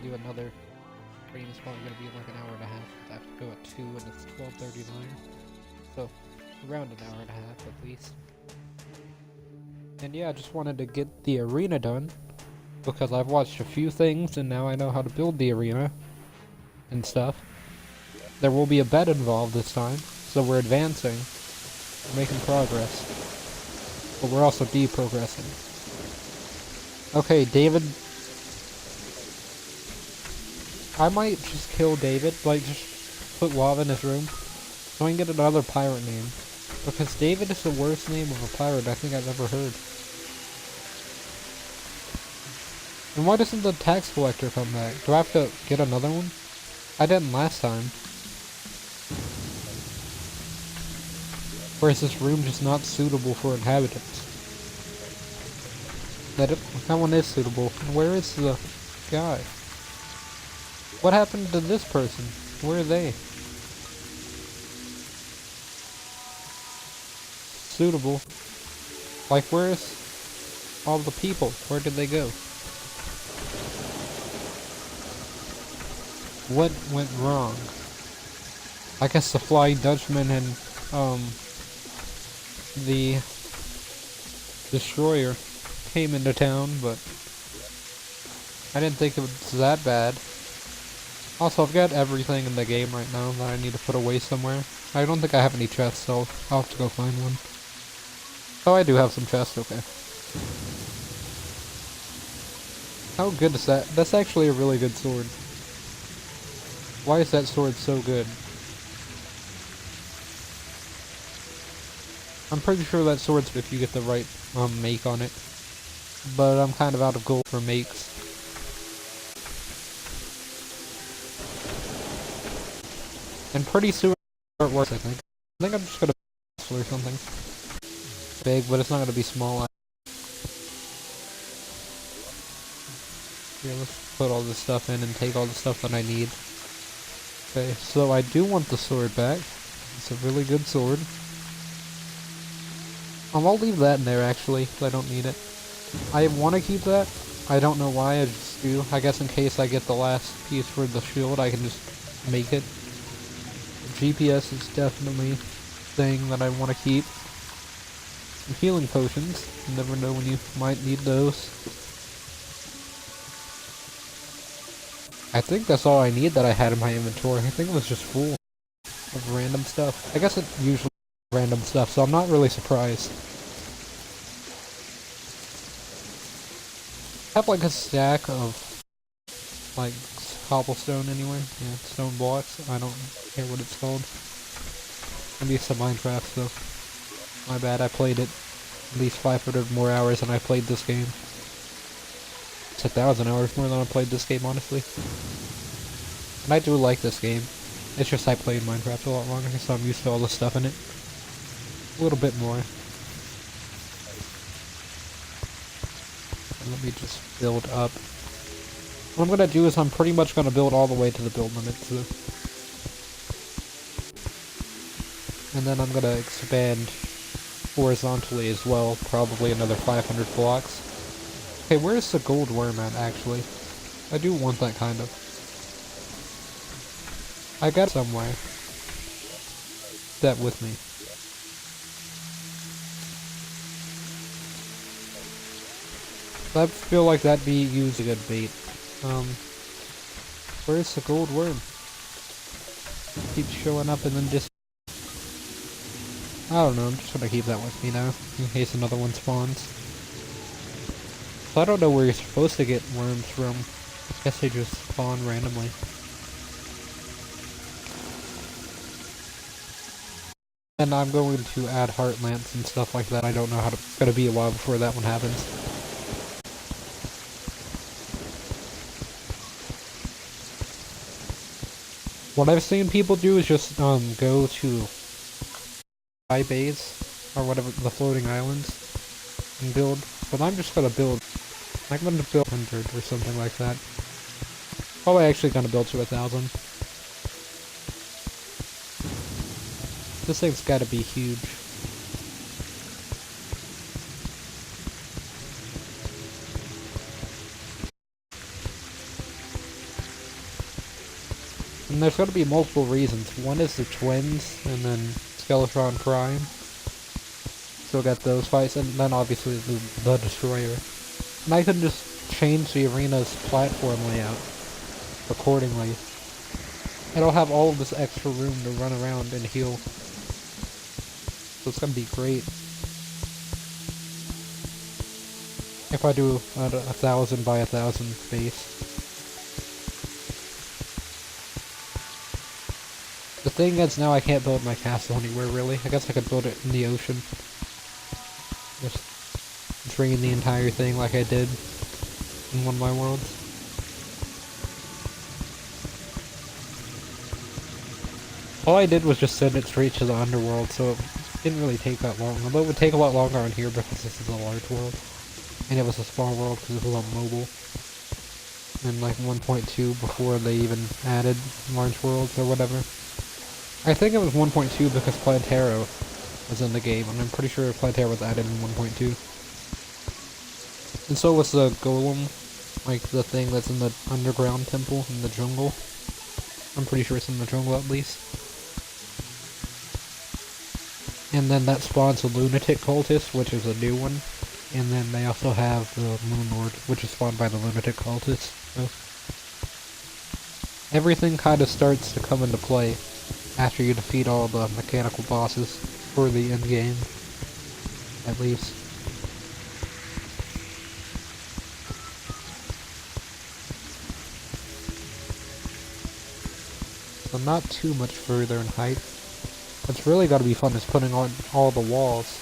do another stream. It's probably gonna be like an hour and a half. I have to go at 2 and it's 12:39. So, around an hour and a half at least. And yeah, I just wanted to get the arena done, because I've watched a few things and now I know how to build the arena and stuff. There will be a bet involved this time, so we're advancing. We're making progress. But we're also deprogressing. Okay, David. I might just kill David, like just put lava in his room, so I can get another pirate name. Because David is the worst name of a pirate I think I've ever heard. And why doesn't the tax collector come back? Do I have to get another one? I didn't last time. Or is this room just not suitable for inhabitants? That one is suitable. Where is the guy? What happened to this person? Where are they? Suitable. Like, where's all the people? Where did they go? What went wrong? I guess the Flying Dutchman and, the Destroyer came into town, but I didn't think it was that bad. Also, I've got everything in the game right now that I need to put away somewhere. I don't think I have any chests, so I'll have to go find one. Oh, I do have some chests, okay. How good is that? That's actually a really good sword. Why is that sword so good? I'm pretty sure that sword's if you get the right make on it. But I'm kind of out of gold for makes. And pretty soon it works, I think. I think I'm just gonna or something. Big, but it's not gonna be small. Here, let's put all this stuff in and take all the stuff that I need. Okay, so I do want the sword back. It's a really good sword. I'll leave that in there actually, because I don't need it. I want to keep that. I don't know why, I just do. I guess in case I get the last piece for the shield, I can just make it. GPS is definitely a thing that I want to keep. Some healing potions. You never know when you might need those. I think that's all I need that I had in my inventory. I think it was just full of random stuff. I guess it usually is random stuff, so I'm not really surprised. I have like a stack of like cobblestone anyway. Yeah, stone blocks. I don't care what it's called. Maybe it's a Minecraft, so my bad. I played it at least 500 more hours than I played this game. It's 1,000 hours more than I played this game, honestly. And I do like this game. It's just I played Minecraft a lot longer, so I'm used to all the stuff in it. A little bit more. Let me just build up. What I'm gonna do is I'm pretty much gonna build all the way to the build limit, so. And then I'm gonna expand horizontally as well, probably another 500 blocks. Okay, where's the gold worm at, actually? I do want that, kind of. I got it somewhere. That with me. I feel like that'd be used a good bait. Where's the gold worm? Keeps showing up and then just... I don't know, I'm just gonna keep that with me now, in case another one spawns. So I don't know where you're supposed to get worms from. I guess they just spawn randomly. And I'm going to add heart lamps and stuff like that. I don't know how to... It's gonna be a while before that one happens. What I've seen people do is just go to high base or whatever, the floating islands, and build. But I'm just gonna build. I'm gonna build 100 or something like that. Probably actually gonna build to 1,000. This thing's gotta be huge. And there's gotta be multiple reasons. One is the twins, and then Skeletron Prime. Still got those fights, and then obviously the Destroyer. And I can just change the arena's platform layout accordingly. And I'll have all of this extra room to run around and heal. So it's gonna be great. If I do a 1,000 by 1,000 base. The thing is, now I can't build my castle anywhere, really. I guess I could build it in the ocean. Just drain the entire thing like I did in one of my worlds. All I did was just send it straight to the underworld, so it didn't really take that long. Although it would take a lot longer on here because this is a large world. And it was a small world because it was on mobile. And like 1.2 before they even added large worlds or whatever. I think it was 1.2 because Planetaro was in the game, and I'm pretty sure Planetaro was added in 1.2. And so was the golem, like the thing that's in the underground temple in the jungle. I'm pretty sure it's in the jungle at least. And then that spawns a lunatic cultist, which is a new one. And then they also have the Moon Lord, which is spawned by the lunatic cultist. So everything kind of starts to come into play after you defeat all the mechanical bosses for the end game, at least. So not too much further in height. What's really got to be fun is putting on all the walls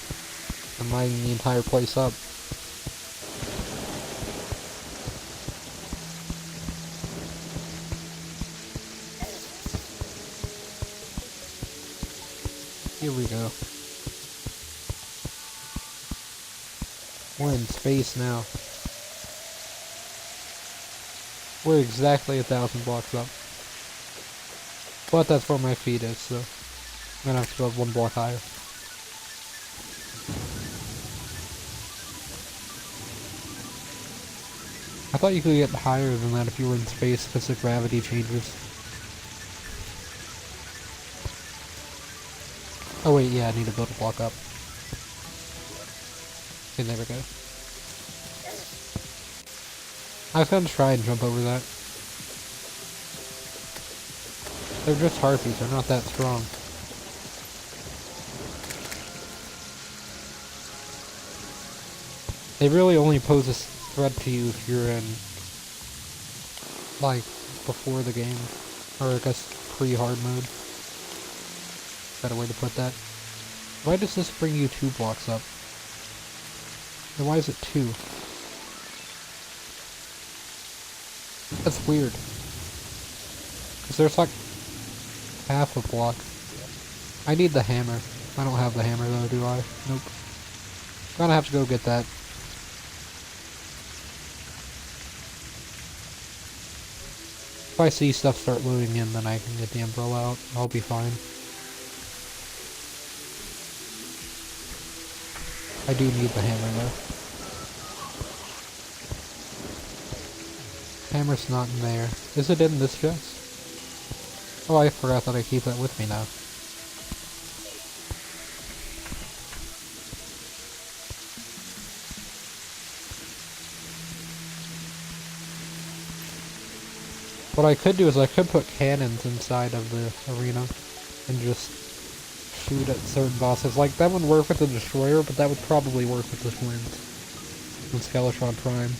and lighting the entire place up. Here we go. We're in space now. We're exactly 1,000 blocks up. But that's where my feet is, so I'm gonna have to go one block higher. I thought you could get higher than that if you were in space because the gravity changes. Oh wait, yeah, I need to build a block up. Okay, there we go. I was gonna try and jump over that. They're just harpies, they're not that strong. They really only pose a threat to you if you're in, like, before the game. Or I guess pre-hard mode. Better way to put that. Why does this bring you 2 blocks up? And why is it 2? That's weird. Because there's like half a block. I need the hammer. I don't have the hammer though, do I? Nope. Gonna have to go get that. If I see stuff start loading in, then I can get the umbrella out. I'll be fine. I do need the hammer though. Hammer's not in there. Is it in this chest? Oh, I forgot that I keep that with me now. What I could do is I could put cannons inside of the arena and just shoot at certain bosses. Like, that would work with the Destroyer, but that would probably work with the Twins. With Skeletron Prime.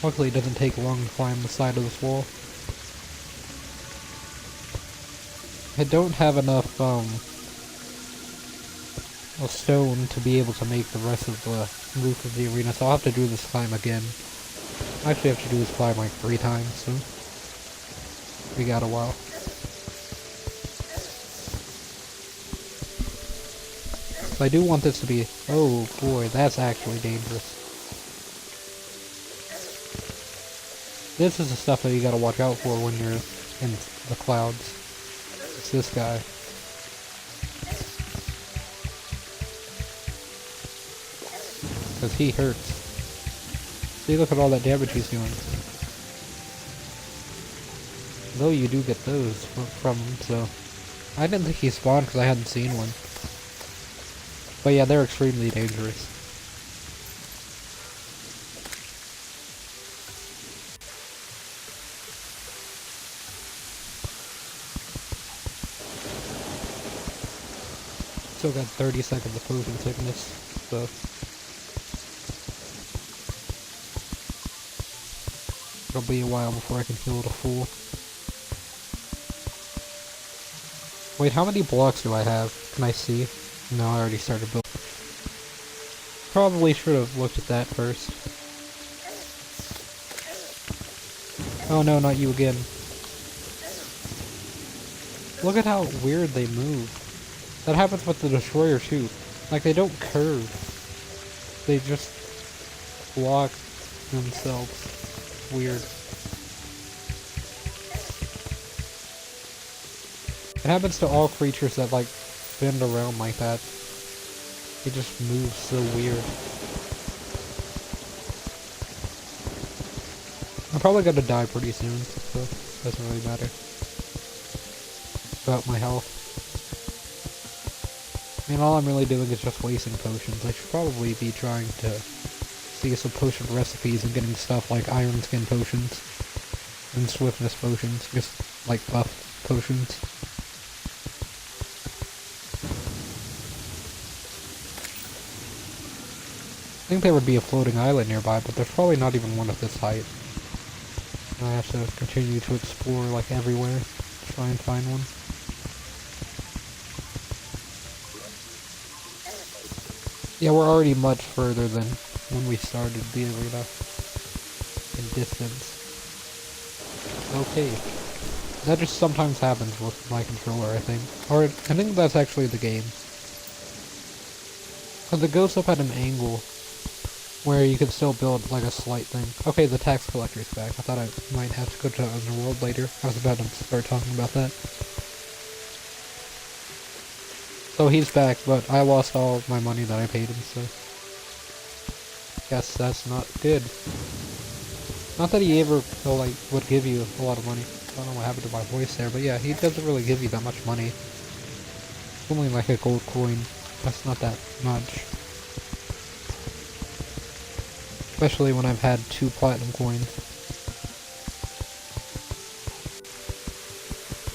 Luckily it doesn't take long to climb the side of this wall. I don't have enough, stone to be able to make the rest of the roof of the arena, so I'll have to do this climb again. I actually have to do this climb like 3 times, so we got a while. I do want this to be, oh boy, that's actually dangerous. This is the stuff that you gotta watch out for when you're in the clouds. It's this guy. Because he hurts. See, look at all that damage he's doing. Though you do get those from him, so... I didn't think he spawned because I hadn't seen one. But yeah, they're extremely dangerous. Still got 30 seconds of potion sickness, so... It'll be a while before I can heal to full. Wait, how many blocks do I have? Can I see? No, I already started building. Probably should have looked at that first. Oh no, not you again. Look at how weird they move. That happens with the Destroyer too. Like, they don't curve. They just block themselves. Weird. It happens to all creatures that, like, bend around like that. They just move so weird. I'm probably gonna die pretty soon, so it doesn't really matter. About my health. I mean, all I'm really doing is just wasting potions. I should probably be trying to see some potion recipes and getting stuff like Iron Skin potions and Swiftness potions, just like buff potions. I think there would be a floating island nearby, but there's probably not even one at this height. I have to continue to explore like everywhere, try and find one. Yeah, we're already much further than when we started the arena in distance. Okay. That just sometimes happens with my controller, I think. Or, I think that's actually the game. Because it goes up at an angle where you can still build, like, a slight thing. Okay, the tax collector's back. I thought I might have to go to Underworld later. I was about to start talking about that. So he's back, but I lost all my money that I paid him, so... guess that's not good. Not that he ever, like, would give you a lot of money. I don't know what happened to my voice there, but yeah, he doesn't really give you that much money. It's only like a gold coin. That's not that much. Especially when I've had 2 platinum coins.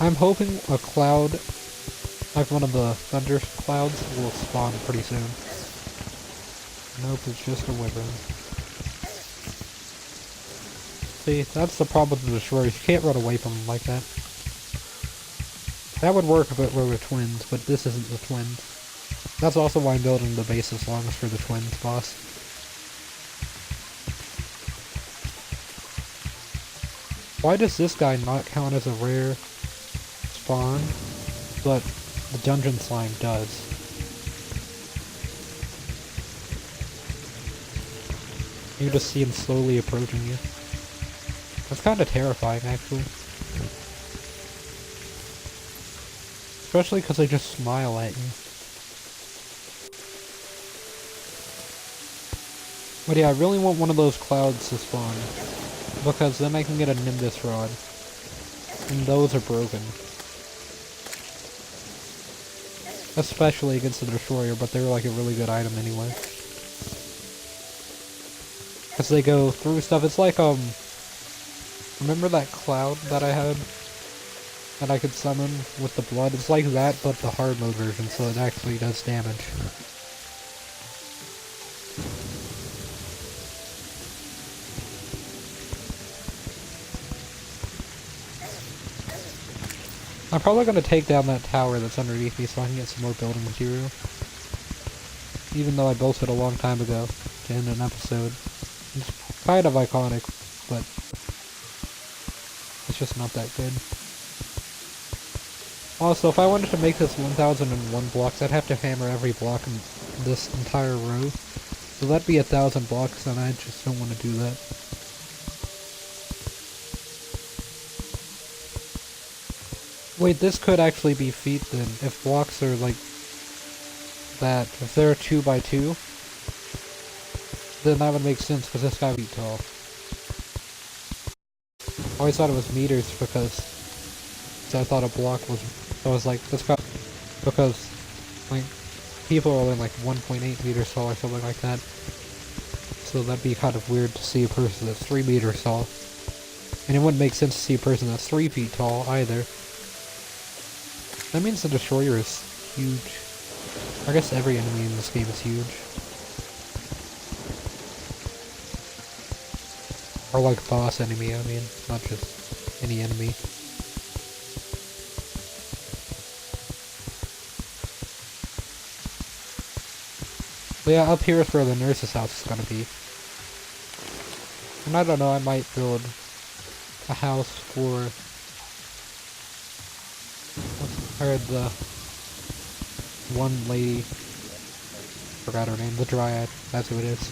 I'm hoping a cloud, like one of the thunder clouds, will spawn pretty soon. Nope, it's just a wyvern. See, that's the problem with the destroyers. You can't run away from them like that. That would work if it were with twins, but this isn't the twins. That's also why I'm building the base as long as for the twins boss. Why does this guy not count as a rare spawn, but the dungeon slime does? You just see him slowly approaching you. That's kind of terrifying, actually. Especially because they just smile at you. But yeah, I really want one of those clouds to spawn. Because then I can get a Nimbus Rod. And those are broken. Especially against the Destroyer, but they're like a really good item anyway. Because they go through stuff. It's like, remember that cloud that I had? That I could summon with the blood? It's like that, but the hard mode version, so it actually does damage. I'm probably going to take down that tower that's underneath me so I can get some more building material. Even though I built it a long time ago to end an episode. It's kind of iconic, but it's just not that good. Also, if I wanted to make this 1001 blocks, I'd have to hammer every block in this entire row. So that'd be 1,000 blocks, and I just don't want to do that. Wait, this could actually be feet then, if blocks are like that. If they're 2 by 2, then that would make sense, because this guy would be tall. I always thought it was meters because first I thought a block was, I was like, that's got, because, like, people are only like 1.8 meters tall or something like that. So that'd be kind of weird to see a person that's 3 meters tall. And it wouldn't make sense to see a person that's 3 feet tall either. That means the destroyer is huge. I guess every enemy in this game is huge. Or like boss enemy, I mean, not just any enemy. But yeah, up here is where the nurse's house is gonna be. And I don't know, I might build a house for, I heard the one lady, forgot her name, the Dryad, that's who it is.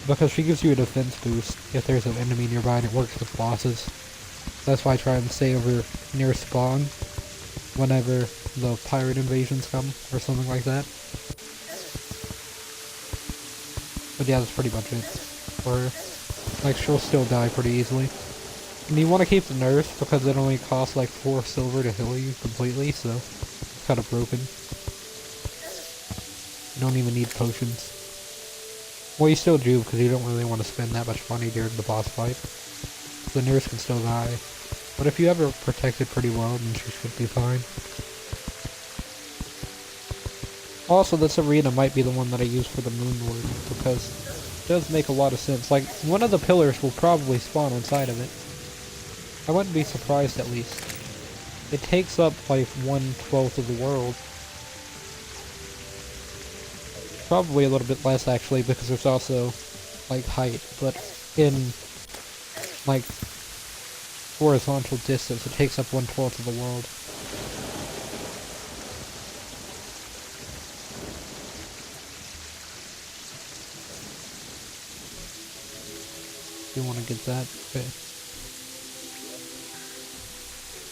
Because she gives you a defense boost if there's an enemy nearby and it works with bosses. That's why I try and stay over near spawn whenever the pirate invasions come or something like that. But yeah, that's pretty much it for her. Like, she'll still die pretty easily. And you want to keep the nurse because it only costs like 4 silver to heal you completely, so it's kind of broken. You don't even need potions. Well, you still do because you don't really want to spend that much money during the boss fight. The nurse can still die. But if you have her protected pretty well, then she should be fine. Also, this arena might be the one that I use for the Moon Lord, because it does make a lot of sense. Like, one of the pillars will probably spawn inside of it. I wouldn't be surprised, at least. It takes up, like, 1/12 of the world. Probably a little bit less, actually, because there's also, like, height. But in, like, horizontal distance, it takes up 1/12 of the world. You want to get that? Okay.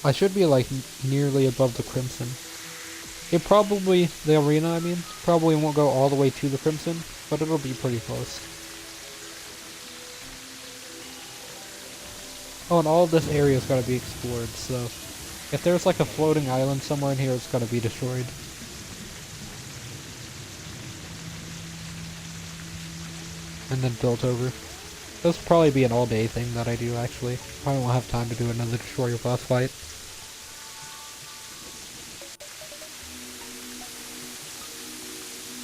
I should be like nearly above the Crimson. It probably, the arena I mean, probably won't go all the way to the Crimson, but it'll be pretty close. Oh, and all of this area's gotta be explored, so if there's like a floating island somewhere in here, it's gotta be destroyed. And then built over. This will probably be an all-day thing that I do, actually. Probably won't have time to do another destroyer boss fight.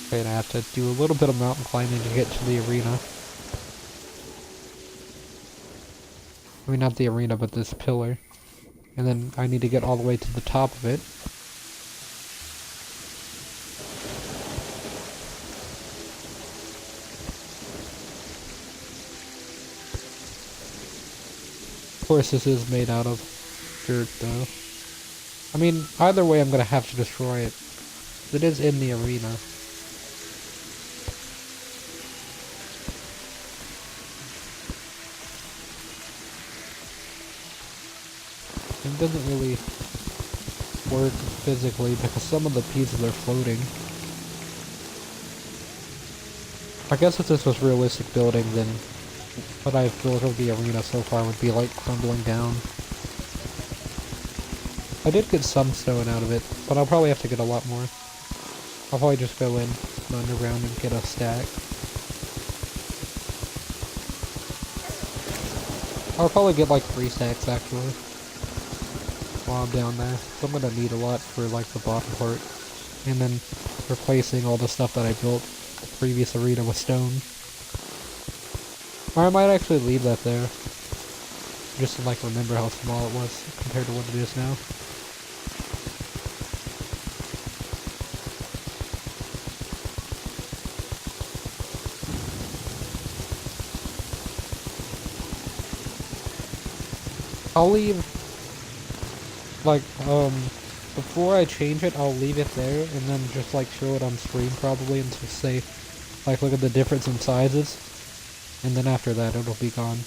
Okay, and I have to do a little bit of mountain climbing to get to the arena. I mean, not the arena, but this pillar. And then I need to get all the way to the top of it. Of course, this is made out of dirt, though. I mean, either way, I'm gonna have to destroy it. It is in the arena. It doesn't really work physically because some of the pieces are floating. I guess if this was realistic building, then what I've built of the arena so far would be like crumbling down. I did get some stone out of it, but I'll probably have to get a lot more. I'll probably just go in the underground and get a stack. I'll probably get like 3 stacks actually while I'm down there. So I'm gonna need a lot for like the bottom part. And then replacing all the stuff that I built the previous arena with stone. Or I might actually leave that there. Just to like remember how small it was compared to what it is now. I'll leave, like, before I change it, I'll leave it there, and then just, like, show it on screen, probably, and just say, like, look at the difference in sizes, and then after that, it'll be gone.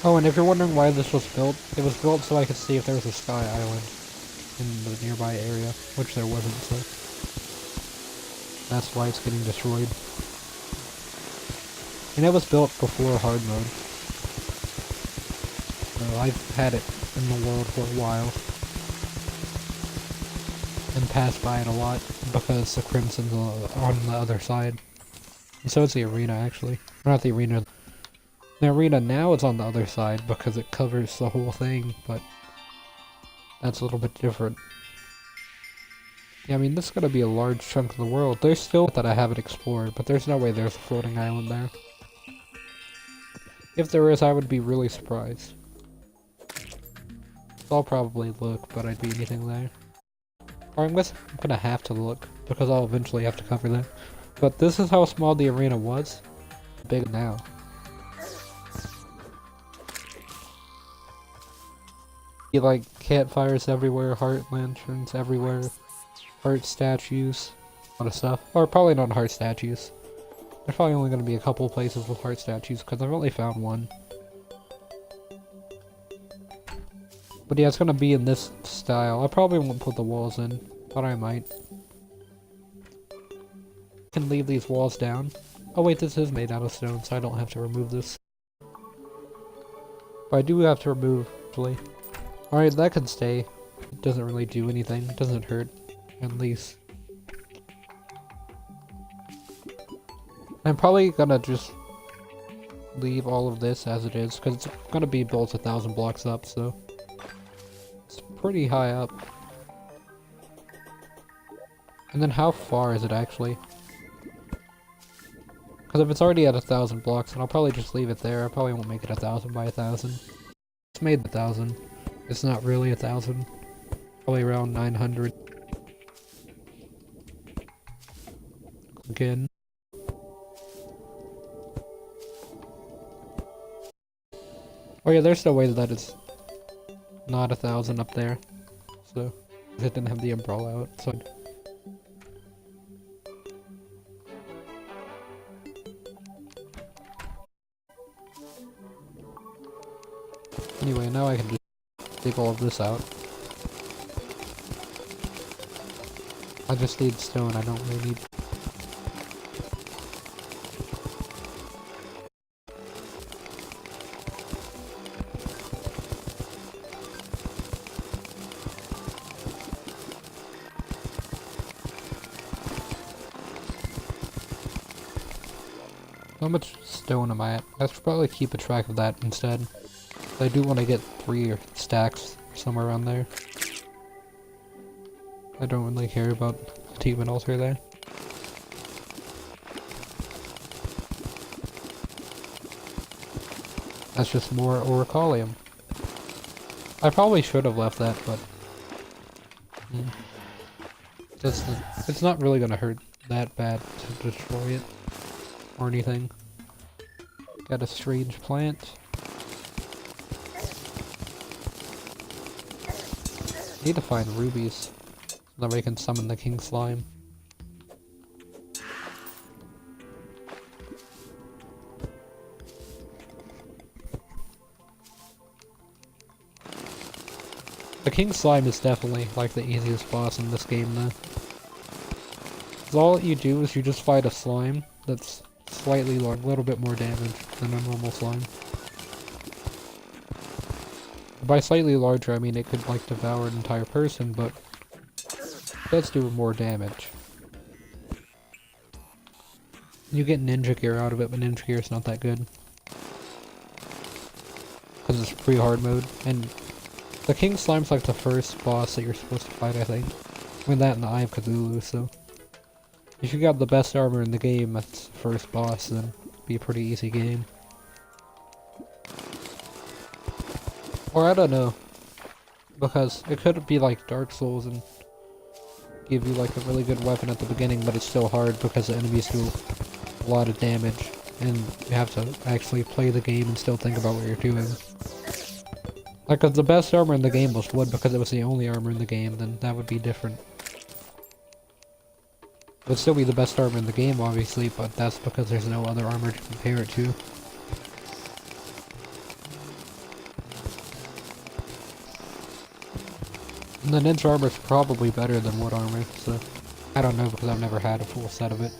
Oh, and if you're wondering why this was built, it was built so I could see if there was a sky island in the nearby area, which there wasn't, so that's why it's getting destroyed. And it was built before hard mode. So I've had it in the world for a while. And passed by it a lot because the Crimson's on the other side. And so is the arena, actually. Or not the arena. The arena now is on the other side because it covers the whole thing, but that's a little bit different. Yeah, I mean, this is gonna be a large chunk of the world. There's still that I haven't explored, but there's no way there's a floating island there. If there is, I would be really surprised. I'll probably look, but I'd be anything there. Or I'm gonna have to look, because I'll eventually have to cover that. But this is how small the arena was. Big now. You like campfires everywhere, heart lanterns everywhere, heart statues, a lot of stuff. Or probably not heart statues. There's probably only going to be a couple places with heart statues because I've only found one. But yeah, it's going to be in this style. I probably won't put the walls in, but I might. I can leave these walls down. Oh wait, this is made out of stone, so I don't have to remove this. But I do have to remove, actually. Alright, that can stay. It doesn't really do anything. It doesn't hurt, at least. I'm probably gonna just leave all of this as it is, because it's gonna be built 1,000 blocks up, so it's pretty high up. And then how far is it actually? Because if it's already at 1,000 blocks, then I'll probably just leave it there. I probably won't make it 1,000 by 1,000. It's made 1,000. It's not really 1,000. Probably around 900. Again. Oh yeah, there's no way that it's not 1,000 up there. So, it didn't have the umbrella out, so... Anyway, now I can just take all of this out. I just need stone, I don't really need... How much stone am I at? I should probably keep a track of that instead. I do want to get 3 stacks somewhere around there. I don't really care about achievement altar there. That's just more orichallium. I probably should have left that, but it's not really gonna hurt that bad to destroy it or anything. Got a strange plant. Need to find rubies so that we can summon the king slime. The king slime is definitely like the easiest boss in this game though. 'Cause all you do is you just fight a slime that's slightly large, a little bit more damage than a normal slime. By slightly larger, I mean it could like devour an entire person, but it does do more damage. You get ninja gear out of it, but ninja gear is not that good. Because it's pre-hard mode, and the king slime's like the first boss that you're supposed to fight, I think. I mean that and the Eye of Cthulhu, so... If you got the best armor in the game, that's the first boss, then it'd be a pretty easy game. Or I don't know, because it could be like Dark Souls and give you like a really good weapon at the beginning, but it's still hard because the enemies do a lot of damage, and you have to actually play the game and still think about what you're doing. Like if the best armor in the game was wood because it was the only armor in the game, then that would be different. It would still be the best armor in the game, obviously, but that's because there's no other armor to compare it to. And the ninja armor is probably better than wood armor, so... I don't know because I've never had a full set of it.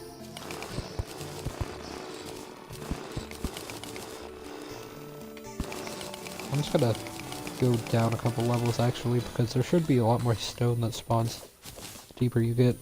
I'm just gonna go down a couple levels actually, because there should be a lot more stone that spawns the deeper you get.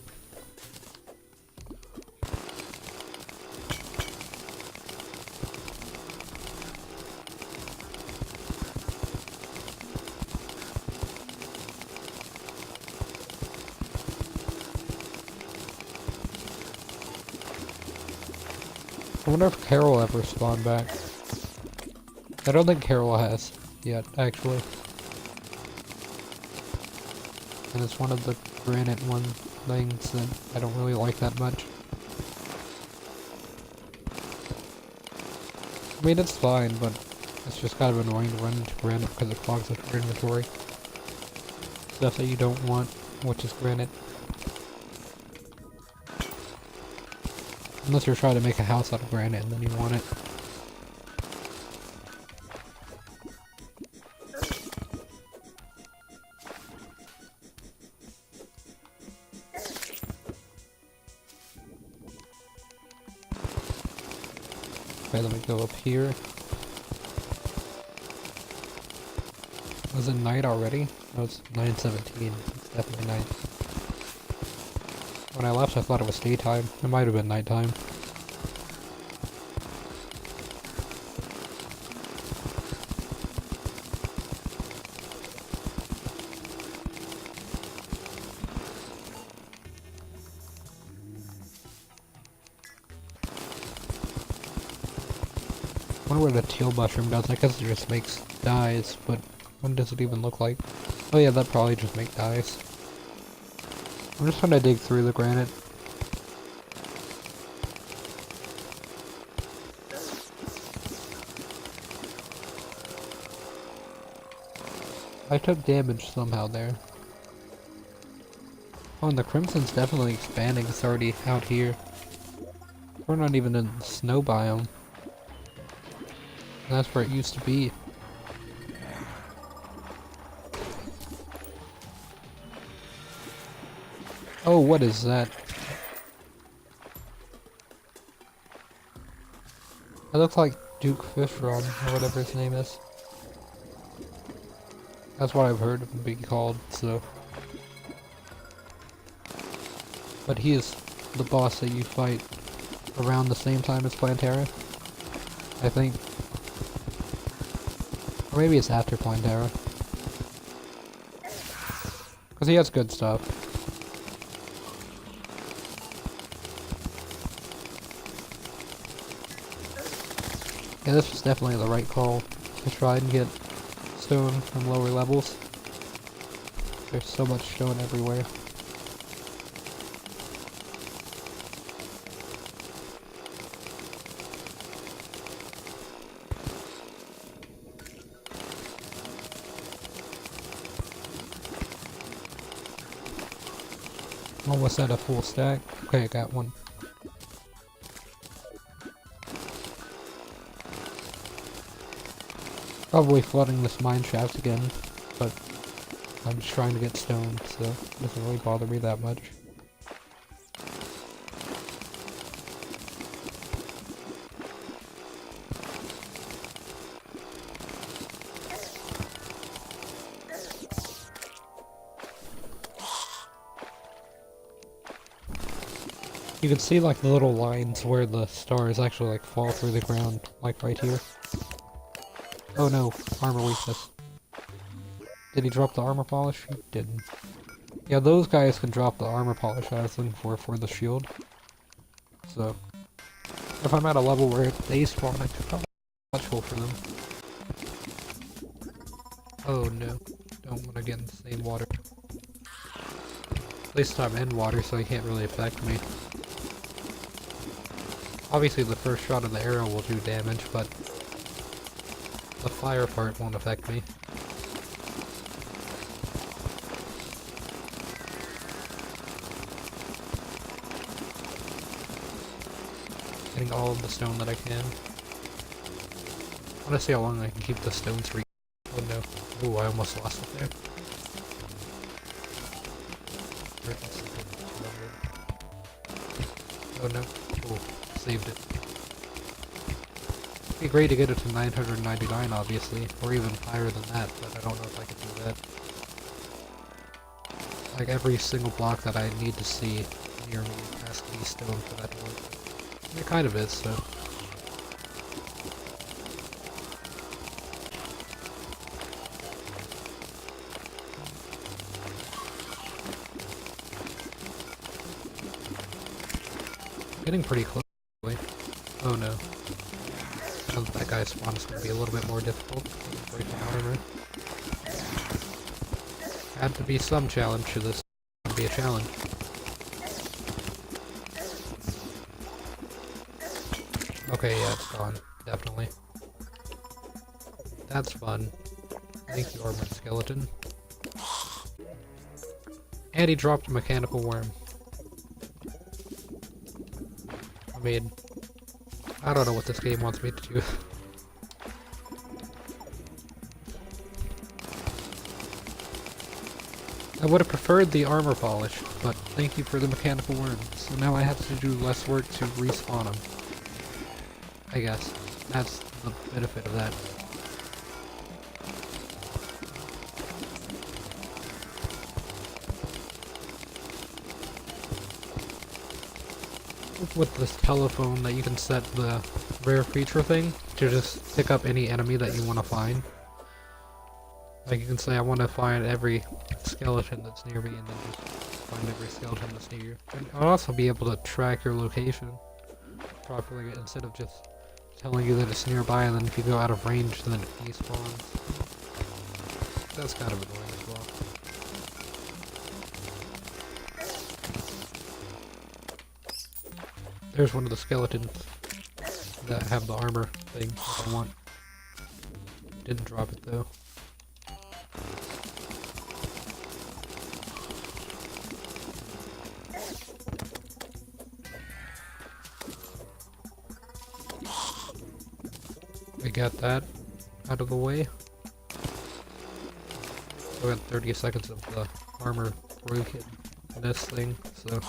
I wonder if Carol ever spawned back. I don't think Carol has yet, actually. And it's one of the granite things that I don't really like that much. I mean, it's fine, but it's just kind of annoying to run into granite because it clogs up your inventory. Stuff that you don't want, which is granite. Unless you're trying to make a house out of granite and then you want it. Okay, let me go up here. Was it night already? No, it's 9:17. It's definitely night. When I left, I thought it was daytime. It might have been nighttime. I wonder what a teal mushroom does. I guess it just makes dyes, but what does it even look like? Oh yeah, that probably just make dyes. I'm just trying to dig through the granite. I took damage somehow there. Oh, and the crimson's definitely expanding. It's already out here. We're not even in the snow biome. And that's where it used to be. Oh, what is that? It looks like Duke Fishron, or whatever his name is. That's what I've heard of him being called, so... But he is the boss that you fight around the same time as Plantera, I think. Or maybe it's after Plantera. Because he has good stuff. Yeah, this was definitely the right call to try and get stone from lower levels. There's so much stone everywhere. Almost at a full stack. Okay, I got one. Probably flooding this mine shaft again, but I'm just trying to get stone, so it doesn't really bother me that much. You can see like the little lines where the stars actually like fall through the ground, like right here. Oh no, armor weakness. Did he drop the armor polish? He didn't. Yeah, those guys can drop the armor polish I was looking for the shield. So, if I'm at a level where they spawn, I could probably be watchful for them. Oh no, don't want to get in the same water. At least I'm in water, so he can't really affect me. Obviously the first shot of the arrow will do damage, but the fire part won't affect me. Getting all of the stone that I can. I want to see how long I can keep the stones free. Oh no. Ooh, I almost lost it there. Oh no. Ooh, saved it. It'd be great to get it to 999, obviously, or even higher than that, but I don't know if I can do that. Like, every single block that I need to see near me has to be stone for that to work. And it kind of is, so... Getting pretty close. Oh no. That guy's spawn is going to be a little bit more difficult. Breaking armor. Had to be some challenge to this. Would be a challenge. Okay, yeah, it's gone. Definitely. That's fun. Thank you, armored skeleton. And he dropped a mechanical worm. I mean, I don't know what this game wants me to do. I would have preferred the armor polish, but thank you for the mechanical worm. So now I have to do less work to respawn them. I guess. That's the benefit of that. With this telephone that you can set the rare feature thing to just pick up any enemy that you want to find. Like you can say I want to find every skeleton that's near me and then just find every skeleton that's near you. And I'll also be able to track your location properly instead of just telling you that it's nearby and then if you go out of range then it despawns. That's kind of annoying as well. There's one of the skeletons that have the armor thing that I want. Didn't drop it though. We got that out of the way. We got 30 seconds of the armor broken in this thing, so...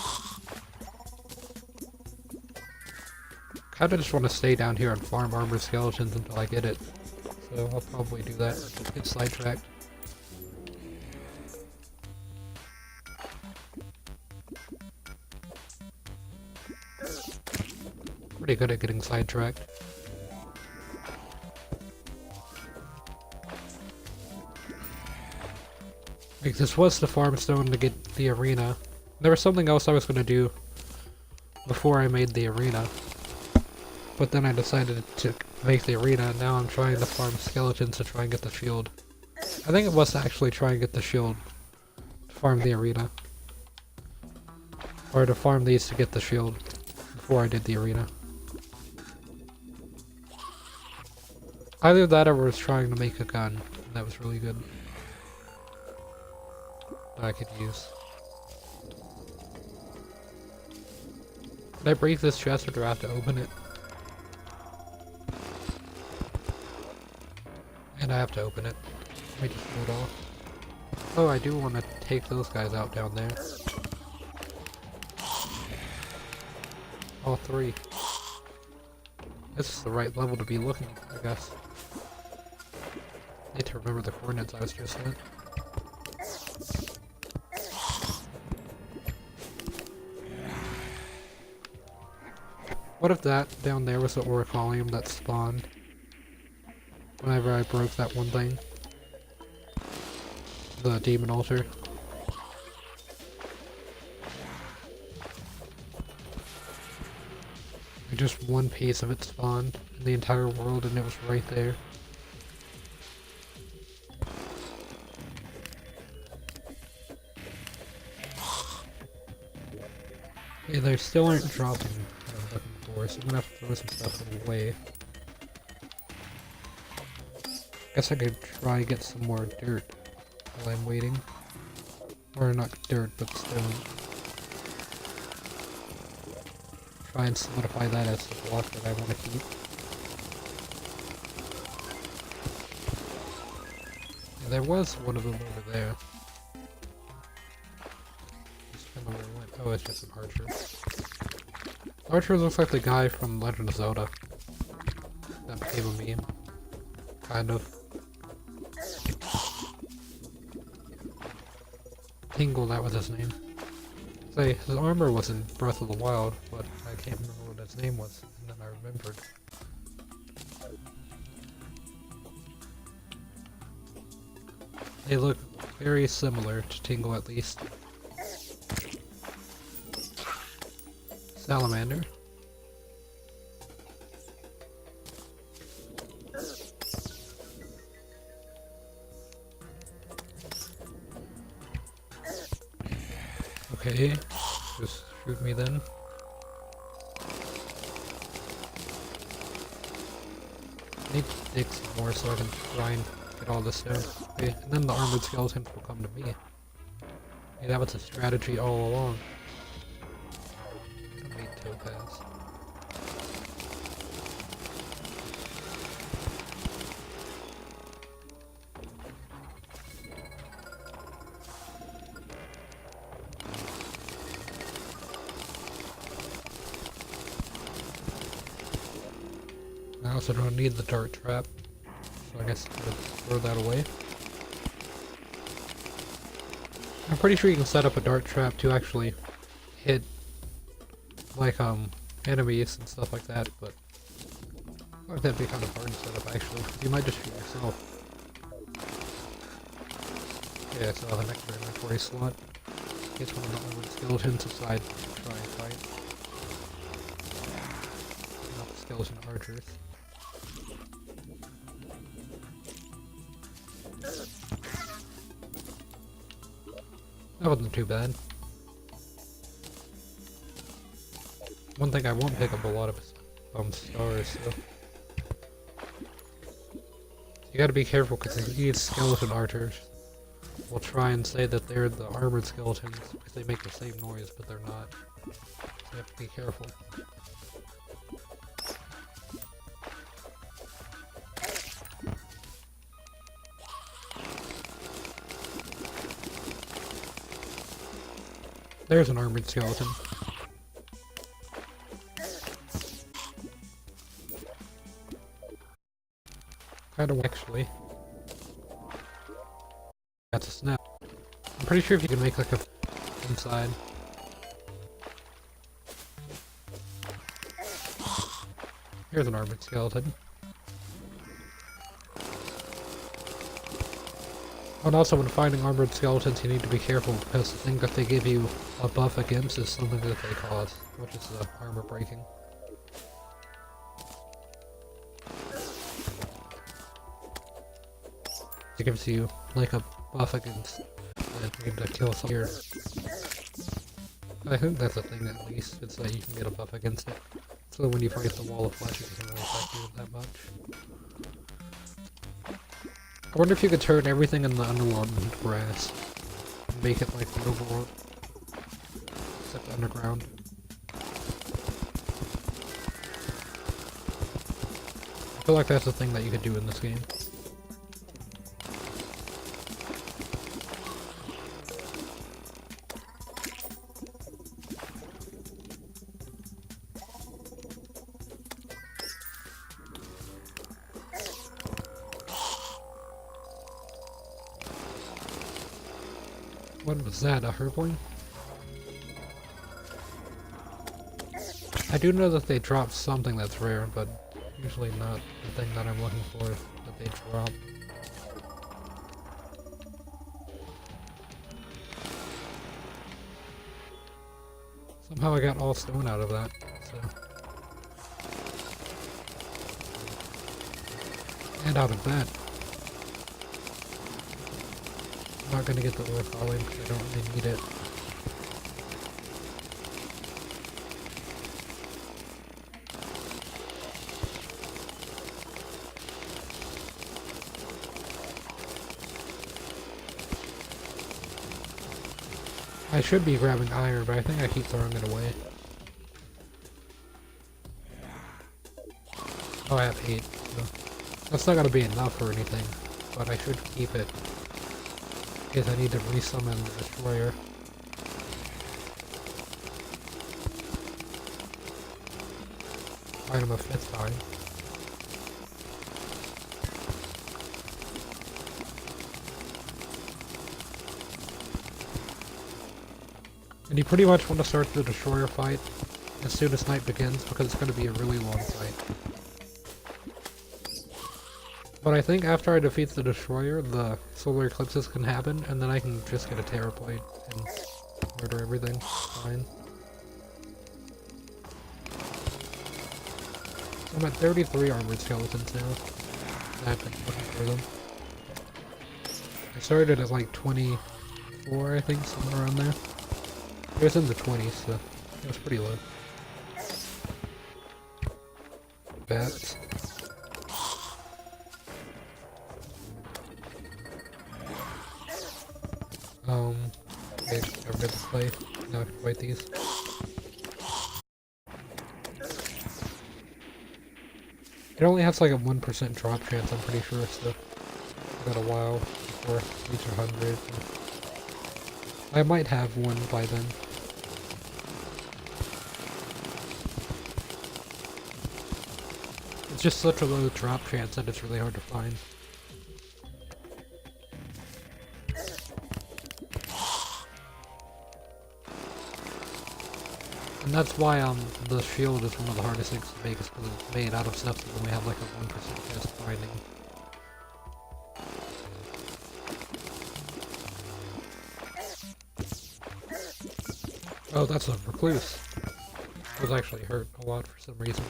Kinda just want to stay down here and farm armor skeletons until I get it. So I'll probably do that or just get sidetracked. Pretty good at getting sidetracked. Like this was the farm stone to get the arena. There was something else I was gonna do before I made the arena. But then I decided to make the arena, and now I'm trying to farm skeletons to try and get the shield. I think it was to actually try and get the shield to farm the arena. Or to farm these to get the shield before I did the arena. Either that or I was trying to make a gun, and that was really good. That I could use. Did I break this chest or do I have to open it? And I have to open it. Let me just pull it off. Oh, I do want to take those guys out down there. All three. This is the right level to be looking, I guess. Need to remember the coordinates I was just at. What if that down there was the orichalcum that spawned whenever I broke that one thing? The demon altar. Just one piece of it spawned in the entire world and it was right there. Okay, they still aren't dropping what I'm looking for, so I'm gonna have to throw some stuff away. Guess I could try and get some more dirt while I'm waiting. Or not dirt, but stone. Try and solidify that as the block that I want to keep. Yeah, there was one of them over there. Just kind of where it went. Oh, it's just an archer. Archer looks like the guy from Legend of Zelda. That became a meme. Kind of. Tingle, that was his name. Say, his armor was in Breath of the Wild, but I can't remember what his name was, and then I remembered. They look very similar to Tingle, at least. Salamander. Okay, just shoot me then. I need to dig some more so I can try and get all this down. Okay, and then the armored skeletons will come to me. Hey, that was a strategy all along. I don't need topaz. I also don't need the dart trap, so I guess I'm gonna throw that away. I'm pretty sure you can set up a dart trap to actually hit, like, enemies and stuff like that, but I think that'd be kind of hard to set up actually. You might just shoot yourself. Yeah, so I have an extra inventory slot. In case one of the armored skeletons decide to try and fight. Not the skeleton archers. That wasn't too bad. One thing I won't pick up a lot of is stars, so you gotta be careful because these skeleton archers will try and say that they're the armored skeletons because they make the same noise, but they're not. So you have to be careful. There's an armored skeleton. Kind of actually. That's a snap. I'm pretty sure if you can make like a inside. Here's an armored skeleton. And also when finding armored skeletons you need to be careful because the thing that they give you a buff against is something that they cause, which is the armor breaking. It gives you like a buff against you to kill some here. I think that's a thing at least, it's that you can get a buff against it. So when you fight the wall of flesh it doesn't really affect you that much. I wonder if you could turn everything in the underworld into grass. And make it like the overworld. Except underground. I feel like that's a thing that you could do in this game. What was that, a herbling? I do know that they drop something that's rare, but usually not the thing that I'm looking for that they drop. Somehow I got all stone out of that, so. And out of that. I'm not gonna get the ore falling because I don't really need it. I should be grabbing iron, but I think I keep throwing it away. Oh, I have 8, so that's not gonna be enough or anything, but I should keep it. In case I need to resummon the destroyer. Fight him a 5th time. you pretty much want to start the destroyer fight as soon as night begins, because it's going to be a really long fight. But I think after I defeat the destroyer, the solar eclipses can happen, and then I can just get a Terra plate and murder everything. Fine. I'm at 33 armored skeletons now. I've been looking for them. I started at like 24, I think, somewhere around there. It was in the 20s, so it was pretty low. Bats. Okay, got rid of the clay. Now I can fight these. It only has like a 1% drop chance, I'm pretty sure, so I got a while before I reach 100. I might have one by then. It's just such a low drop chance that it's really hard to find. And that's why the shield is one of the hardest things to make, is because it's made out of stuff that only have like a 1% chance of finding. Oh, that's a recluse. Those actually hurt a lot for some reason.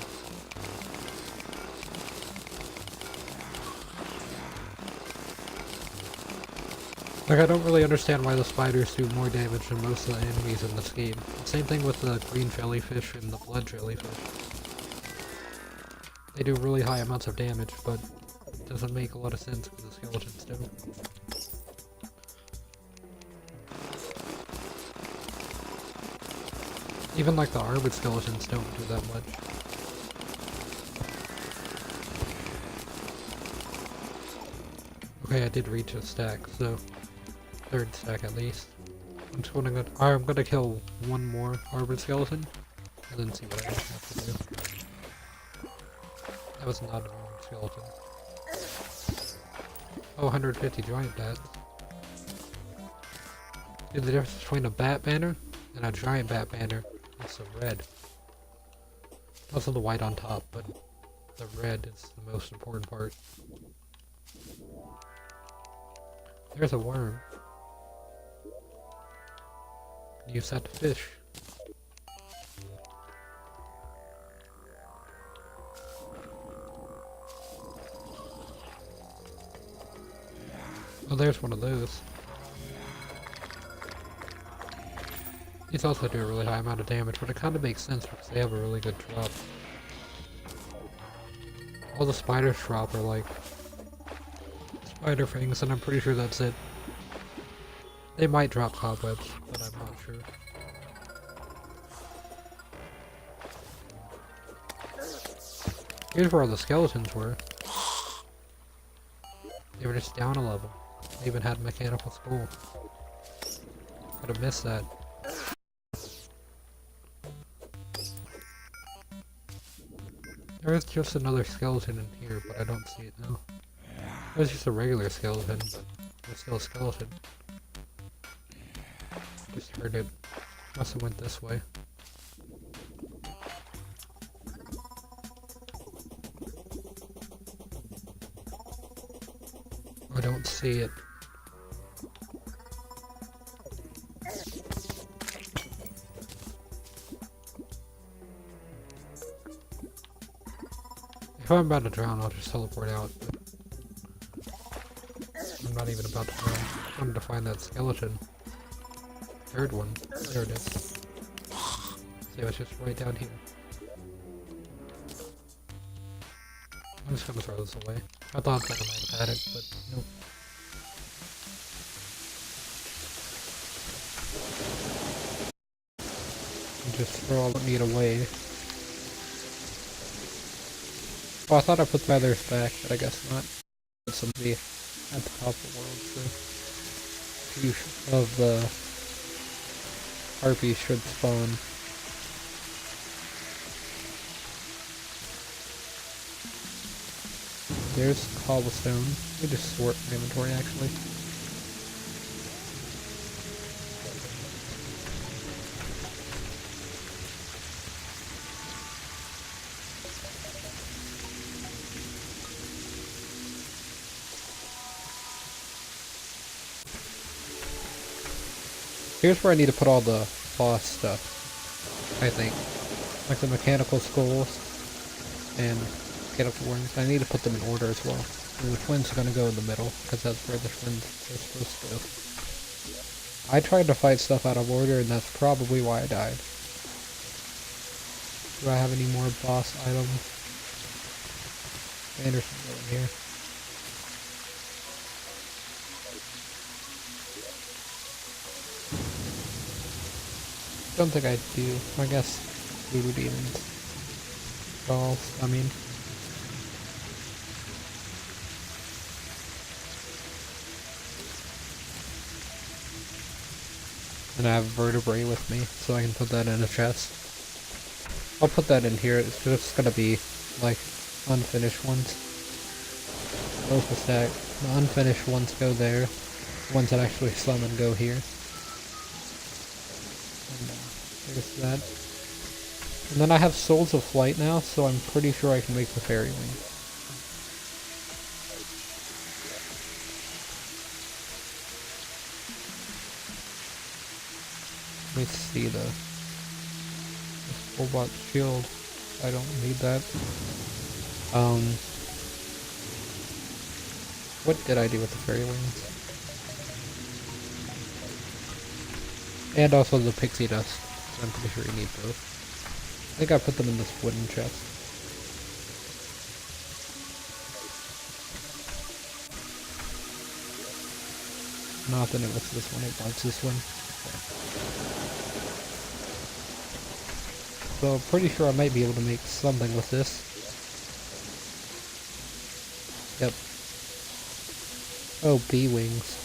Like, I don't really understand why the spiders do more damage than most of the enemies in this game. Same thing with the green jellyfish and the blood jellyfish. They do really high amounts of damage, but it doesn't make a lot of sense because the skeletons don't. Even like the armored skeletons don't do that much. Okay, I did reach a stack, so third stack at least. I'm gonna kill one more armored skeleton, and then see what I have to do. That was not an armored skeleton. Oh, 150 giant bats. Dude, the difference between a bat banner and a giant bat banner is the red. Also the white on top, but the red is the most important part. There's a worm. Use that to fish. Oh, there's one of those. These also do a really high amount of damage, but it kind of makes sense because they have a really good drop. All the spiders drop are like spider fangs, and I'm pretty sure that's it. They might drop cobwebs, but I'm not sure. Here's where all the skeletons were. They were just down a level. They even had a mechanical skull. Could have missed that. There is just another skeleton in here, but I don't see it now. There's just a regular skeleton, but it's still a skeleton. Just heard it. Must have went this way. I don't see it. If I'm about to drown, I'll just teleport out, but I'm not even about to drown. I wanted to find that skeleton. Third one. There it is. See, it's just right down here. I'm just gonna throw this away. I thought that I might have had it, but nope. Just throw all the meat away. Oh, I thought I put the feathers back, but I guess not. Somebody at the top of the world, so few of the harpies should spawn. There's cobblestone. Let me just sort my inventory actually. Here's where I need to put all the boss stuff, I think. Like the mechanical skulls and mechanical wings. I need to put them in order as well. And the twins are gonna go in the middle, because that's where the twins are supposed to go. I tried to fight stuff out of order, and that's probably why I died. Do I have any more boss items? Anderson, go in here. Don't think I do. I guess Blue Demons. Dolls, I mean. And I have vertebrae with me, so I can put that in a chest. I'll put that in here. It's just gonna be like unfinished ones. Those will stack. The unfinished ones go there. The ones that actually summon go here. And there's that. And then I have Souls of Flight now, so I'm pretty sure I can make the Fairy Wing. Let me see the Fullbot Shield. I don't need that. What did I do with the Fairy Wings? And also the Pixie Dust. I'm pretty sure you need both. I think I put them in this wooden chest. Not that it was this one, it wants this one. Okay. So I'm pretty sure I might be able to make something with this. Yep. Oh, bee wings.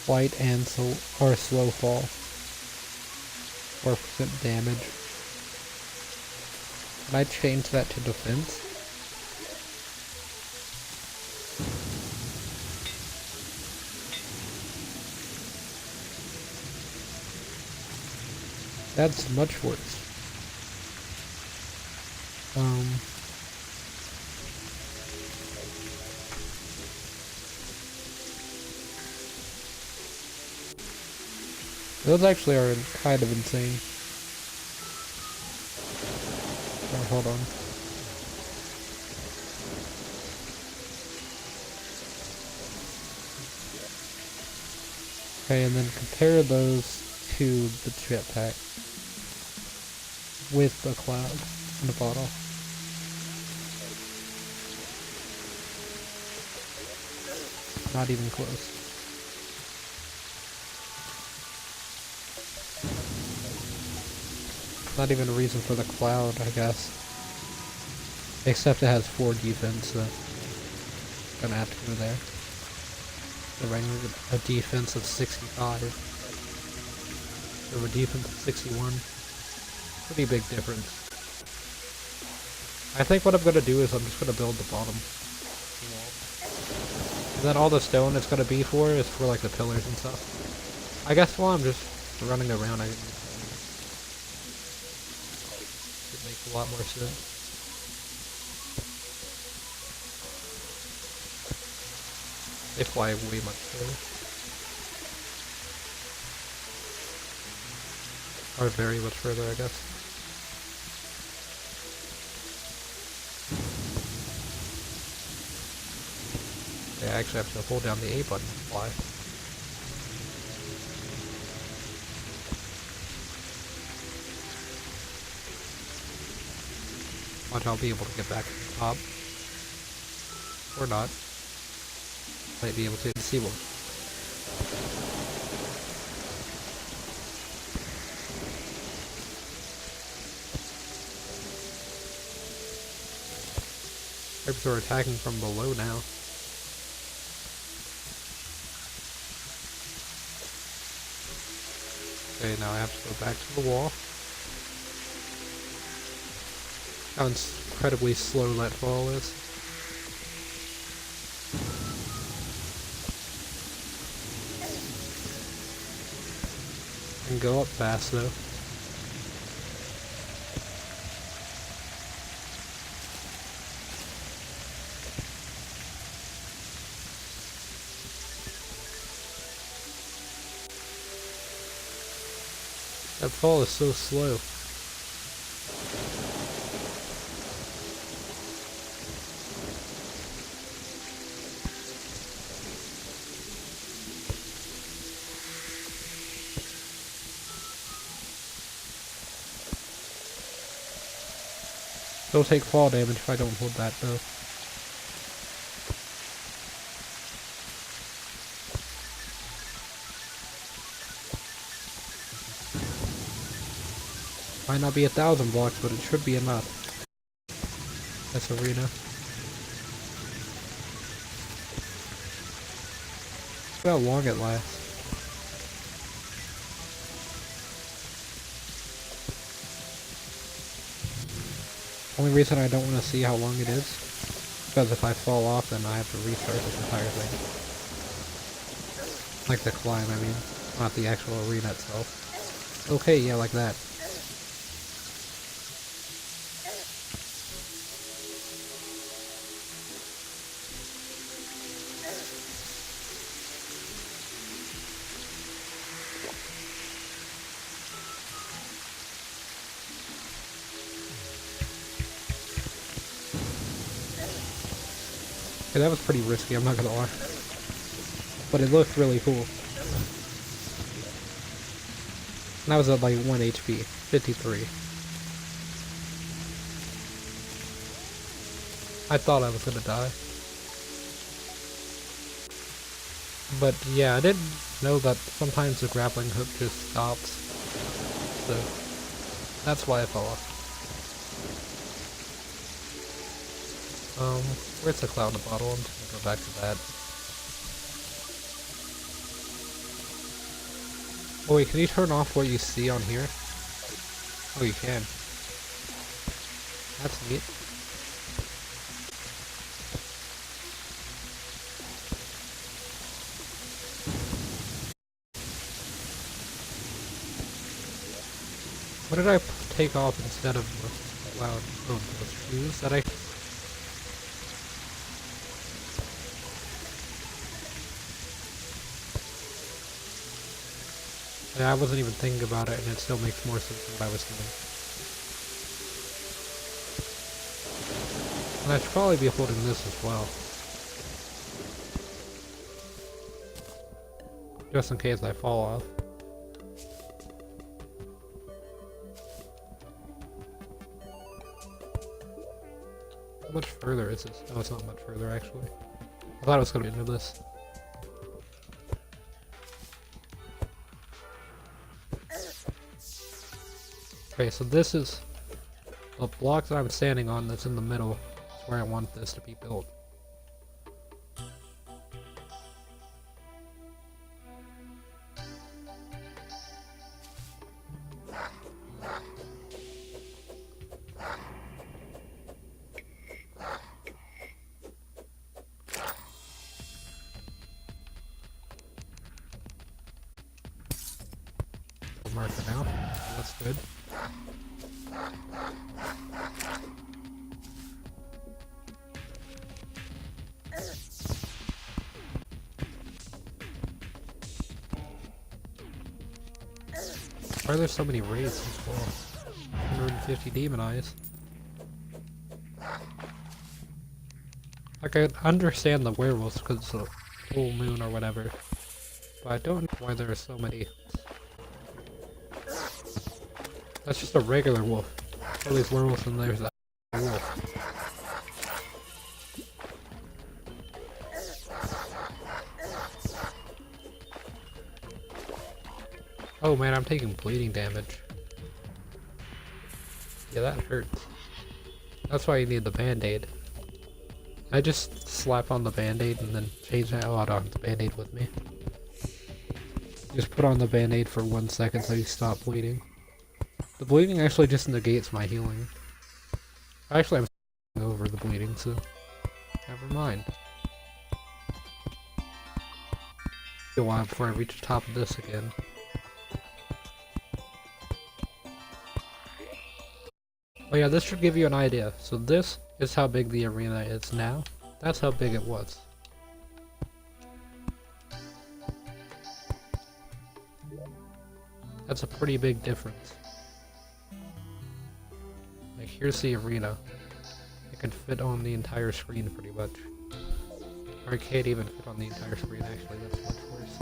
Flight and or slow fall. 4% damage. Can I change that to defense? That's much worse. Those actually are kind of insane. Oh, hold on. Okay, and then compare those to the jetpack with the cloud in the bottle. Not even close. Not even a reason for the cloud, I guess. Except it has 4 defense, so gonna have to go there. The range a defense of 65. Or a defense of 61. Pretty big difference. I think what I'm gonna do is I'm just gonna build the bottom wall. And then all the stone it's gonna be for is for like the pillars and stuff. I guess while I'm just running around, I can it makes a lot more sense. They fly way much further. Or very much further, I guess. Yeah, I actually have to hold down the A button to fly. Watch, I'll be able to get back to the top. Or not. Might be able to see one. Crabs are attacking from below now. Okay, now I have to go back to the wall. How incredibly slow that fall is. And go up fast though. That fall is so slow. It'll take fall damage if I don't hold that though. Might not be 1,000 blocks, but it should be enough. This arena. Look how long it lasts. Only reason I don't want to see how long it is, because if I fall off then I have to restart this entire thing. Like the climb, I mean. Not the actual arena itself. Okay, yeah, like that. Okay, that was pretty risky, I'm not gonna lie. But it looked really cool. And I was at like 1 HP, 53. I thought I was gonna die. But yeah, I didn't know that sometimes the grappling hook just stops. So, that's why I fell off. Where's the cloud in the bottle? I'm just gonna go back to that. Oh wait, can you turn off what you see on here? Oh, you can. That's neat. What did I take off instead of the cloud? Oh, those shoes that I... Yeah, I wasn't even thinking about it, and it still makes more sense than what I was doing. And I should probably be holding this as well. Just in case I fall off. How much further is this? No, it's not much further, actually. I thought it was going to be into this. Okay, so this is the block that I'm standing on that's in the middle. That's where I want this to be built. I'll mark it out. That's good. Why are there so many raids as well? 150 demon eyes. Like, I understand the werewolves because it's a full moon or whatever, but I don't know why there are so many. That's just a regular wolf. All these werewolves and there's that wolf. Oh man, I'm taking bleeding damage. Yeah, that hurts. That's why you need the band-aid. I just slap on the band-aid and then change that. Oh, I don't have the band-aid with me. Just put on the band-aid for 1 second so you stop bleeding. The bleeding actually just negates my healing. Actually, I'm over the bleeding, so never mind. Be a while before I reach the top of this again. Oh yeah, this should give you an idea. So this is how big the arena is now. That's how big it was. That's a pretty big difference. Like, here's the arena. It can fit on the entire screen pretty much. Or it can't even fit on the entire screen, actually, that's much worse.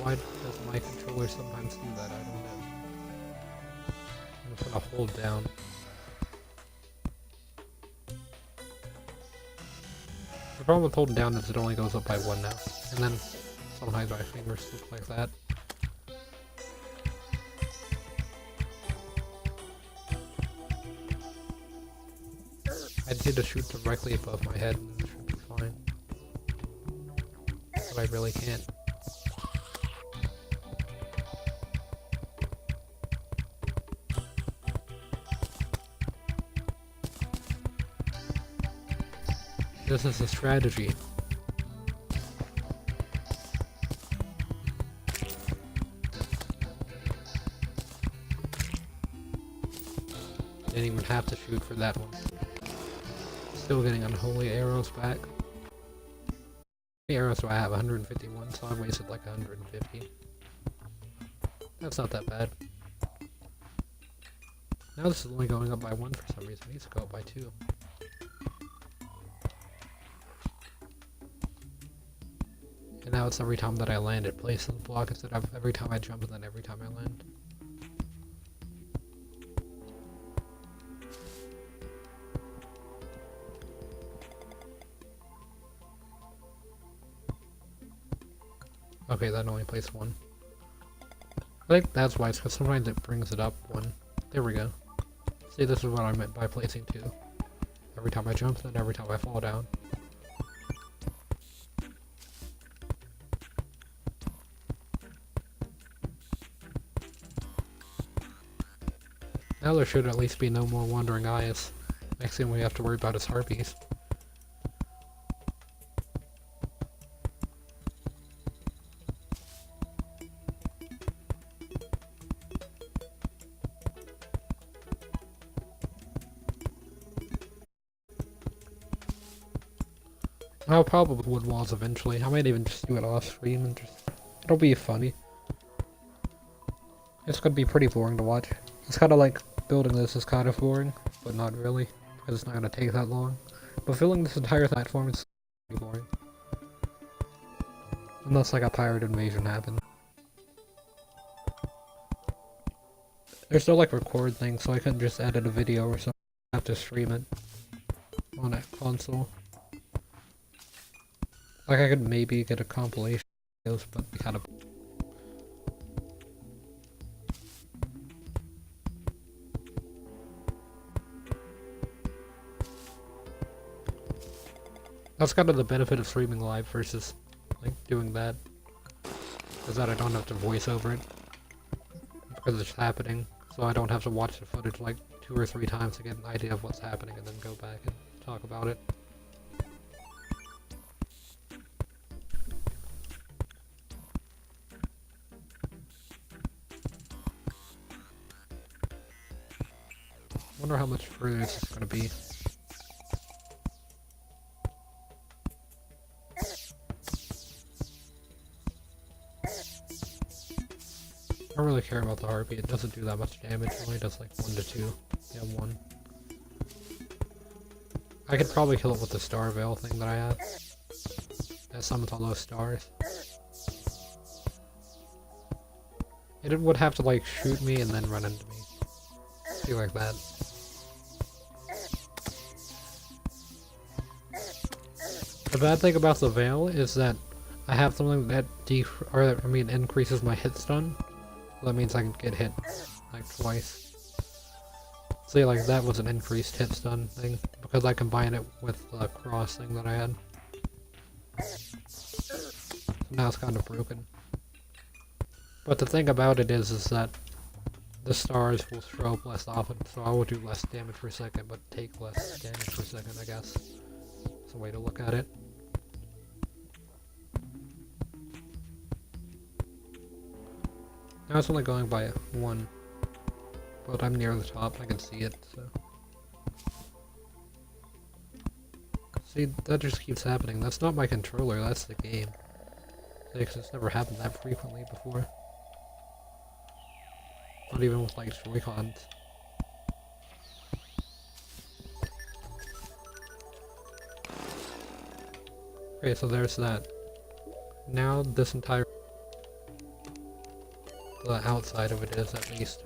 Why does my controller sometimes do that? I don't know. I'm just gonna hold down. The problem with holding down is it only goes up by 1 now. And then sometimes my fingers slip like that. I need to shoot directly above my head and it should be fine. But I really can't. This is a strategy. Didn't even have to shoot for that one. Still getting unholy arrows back. How many arrows do I have? 151, so I wasted like 150. That's not that bad. Now this is only going up by 1 for some reason. It needs to go up by 2. And now it's every time that I land, it places the block instead of every time I jump and then every time I land. Okay, that only placed 1. I think that's why, it's because sometimes it brings it up 1. There we go. See, this is what I meant by placing 2. Every time I jump, then every time I fall down. Now there should at least be no more wandering eyes. Next thing we have to worry about is harpies. I'll probably wood walls eventually. I might even just do it off screen and just... It'll be funny. It's gonna be pretty boring to watch. It's kinda like building this is kind of boring, but not really, because it's not gonna take that long. But filling this entire platform is pretty boring. Unless like a pirate invasion happens. There's no like record thing, so I couldn't just edit a video or something. I have to stream it on a console. Like I could maybe get a compilation of videos, but kind of... That's kind of the benefit of streaming live versus like doing that. Is that I don't have to voice over it. Because it's happening. So I don't have to watch the footage like 2 or 3 times to get an idea of what's happening and then go back and talk about it. Wonder how much further this is gonna be. I don't really care about the harpy, it doesn't do that much damage, it only does like 1 to 2. Yeah, 1. I could probably kill it with the star veil thing that I have. That summons all those stars. It would have to like shoot me and then run into me. See, like that. The bad thing about the veil is that I have something that increases my hit stun. So that means I can get hit like twice. See, like that was an increased hit stun thing because I combined it with the cross thing that I had. So now it's kind of broken. But the thing about it is that the stars will show up less often, so I will do less damage per second, but take less damage per second, I guess. It's a way to look at it. Now it's only going by 1, but I'm near the top, I can see it, so... See, that just keeps happening. That's not my controller, that's the game. Because it's never happened that frequently before. Not even with like Joy-Cons. Okay, so there's that. Now this entire... the outside of it is, at least.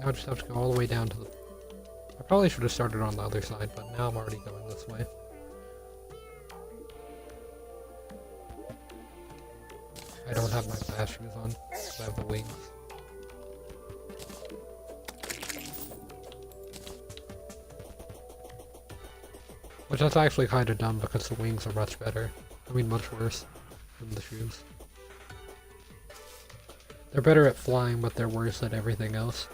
Now I just have to go all the way down to the... I probably should have started on the other side, but now I'm already going this way. I don't have my fast shoes on, because I have the wings. Which that's actually kind of dumb, because the wings are much better. I mean, much worse than the shoes. They're better at flying, but they're worse at everything else.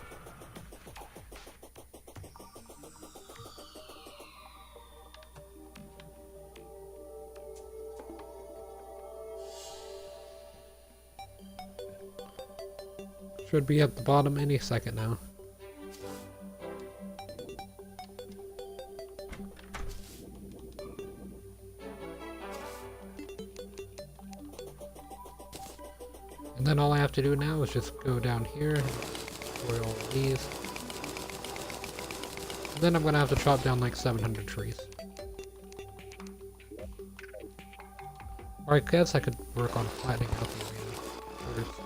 Should be at the bottom any second now. And then all I have to do now is just go down here, destroy all of these. And then I'm gonna have to chop down like 700 trees. Or I guess I could work on flattening out the arena first.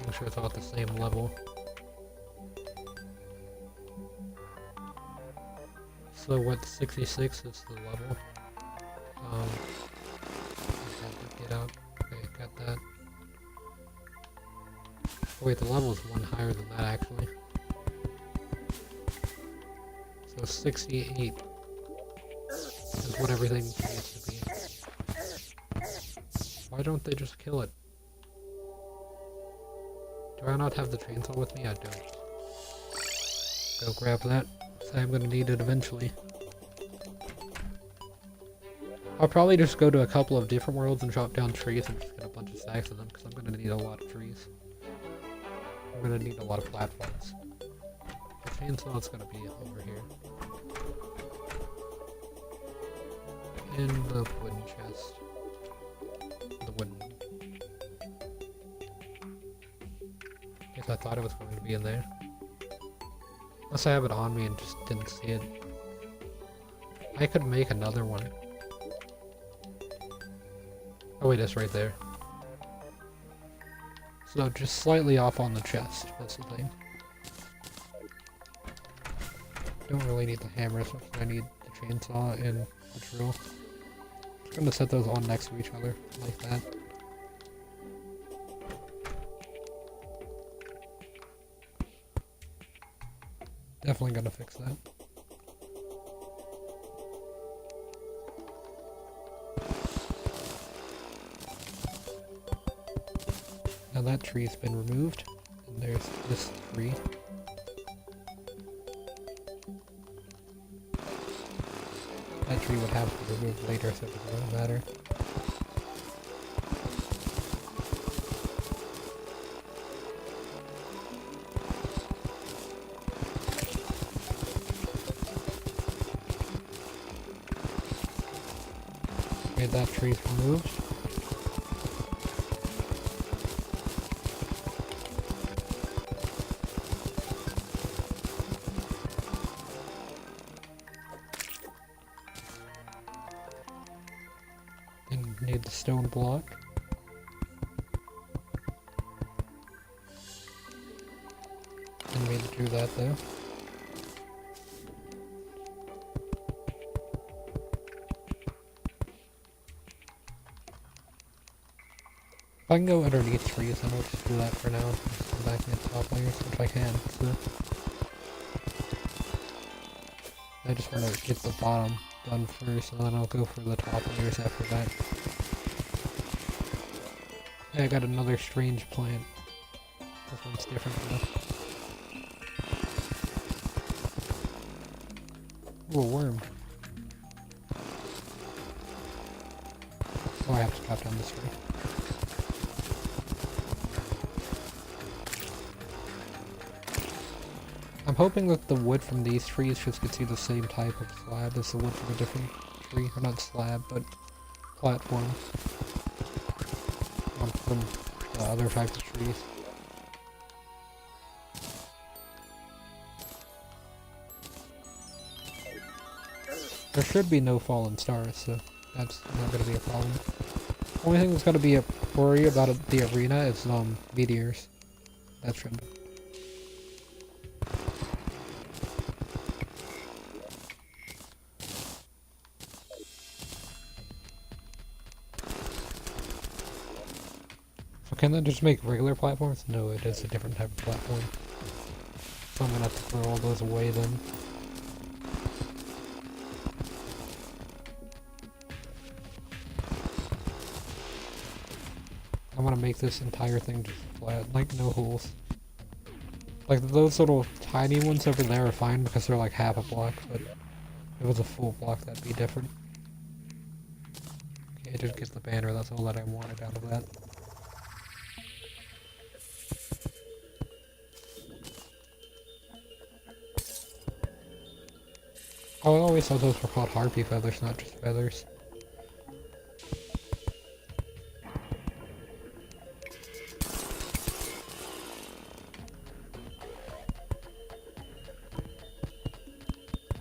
Make sure it's all at the same level. So what, 66 is the level? Get out. Okay, got that. Oh wait, the level is one higher than that actually. So 68 is what everything needs to be. Why don't they just kill it? Do I not have the chainsaw with me? I don't. Go grab that. I'm gonna need it eventually. I'll probably just go to a couple of different worlds and chop down trees and just get a bunch of stacks of them, because I'm gonna need a lot of trees. I'm gonna need a lot of platforms. The chainsaw is gonna be over here. In the wooden chest. The wooden... Guess I thought it was going to be in there. Unless I have it on me and just didn't see it. I could make another one. Oh wait, it's right there. So just slightly off on the chest, that's the thing. Don't really need the hammer, so I need the chainsaw and the drill. I'm gonna set those on next to each other, like that. Definitely gonna fix that. Now that tree's been removed, and there's this tree. That tree would have to be removed later, so it doesn't matter. Okay, that tree's removed. Need the stone block. Didn't mean to do that though. If I can go underneath trees, then I'll just do that for now. Just go back and get top layers, which I can. So I just want to get the bottom done first, and then I'll go for the top layers after that. Hey, I got another strange plant. This one's different though. Ooh, a worm. Oh, I have to chop down this tree. I'm hoping that the wood from these trees just gets you the same type of slab as the wood from a different tree. Or not slab, but platforms. From the other types of trees. There should be no fallen stars, so that's not going to be a problem. Only thing that's going to be a worry about the arena is meteors. That should be. So can that just make regular platforms? No, it is a different type of platform. So I'm going to have to throw all those away then. I want to make this entire thing just flat, like no holes. Like those little tiny ones over there are fine because they're like half a block, but if it was a full block that'd be different. Okay, it just gets the banner, that's all that I wanted out of that. Oh, I always thought those were called harpy feathers, not just feathers.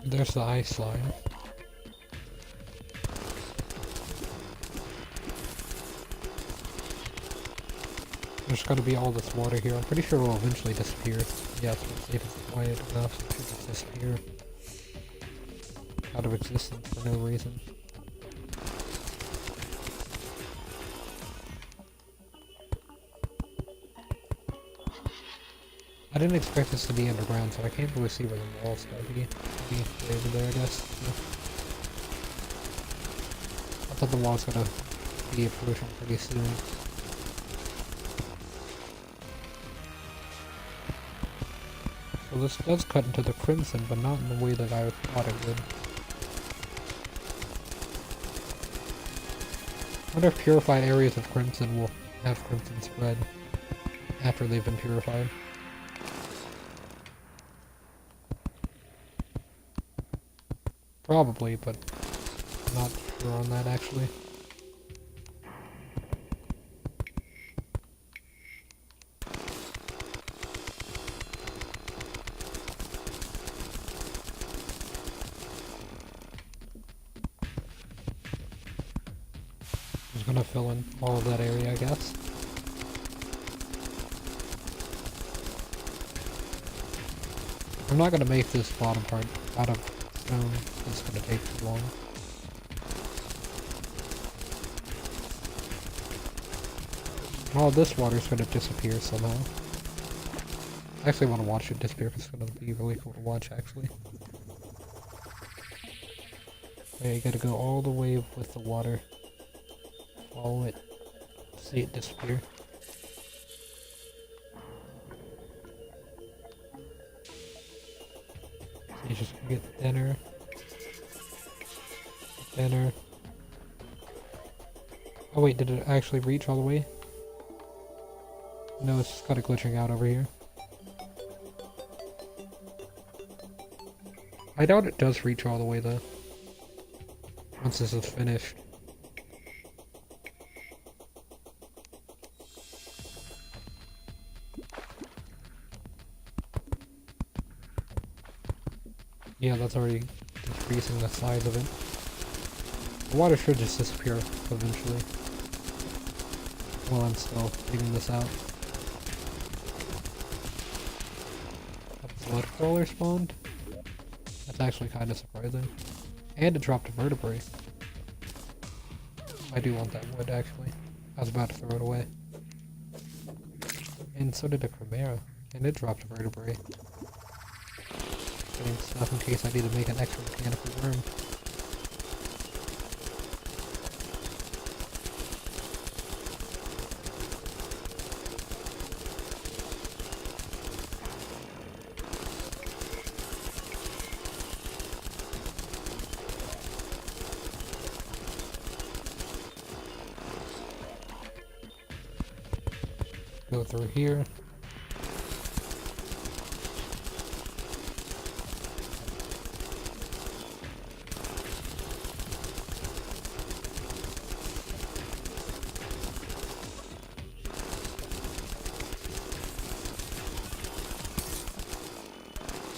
There's the ice slime. There's gotta be all this water here. I'm pretty sure it will eventually disappear. Yes, if it's quiet enough, it should just disappear. Out of existence for no reason. I didn't expect this to be underground, so I can't really see where the wall's gonna be over there, I guess. Yeah. I thought the wall's gonna be approaching pretty soon. So this does cut into the crimson, but not in the way that I thought it would. I wonder if purified areas of crimson will have crimson spread after they've been purified. Probably, but I'm not sure on that actually. I'm just gonna fill in all of that area, I guess. I'm not gonna make this bottom part out of stone. It's gonna take too long. All this water's gonna disappear somehow. I actually want to watch it disappear because it's gonna be really cool to watch actually. Okay, you gotta go all the way with the water. Follow it. See it disappear. So you just get thinner. Thinner. Oh wait, did it actually reach all the way? No, it's just kind of glitching out over here. I doubt it does reach all the way though. Once this is finished. Yeah, that's already decreasing the size of it. The water should just disappear eventually. While I'm still figuring this out. A blood crawler spawned? That's actually kind of surprising. And it dropped a vertebrae. I do want that wood actually. I was about to throw it away. And so did a chimera. And it dropped a vertebrae. Getting stuff in case I need to make an extra mechanical worm. Go through here.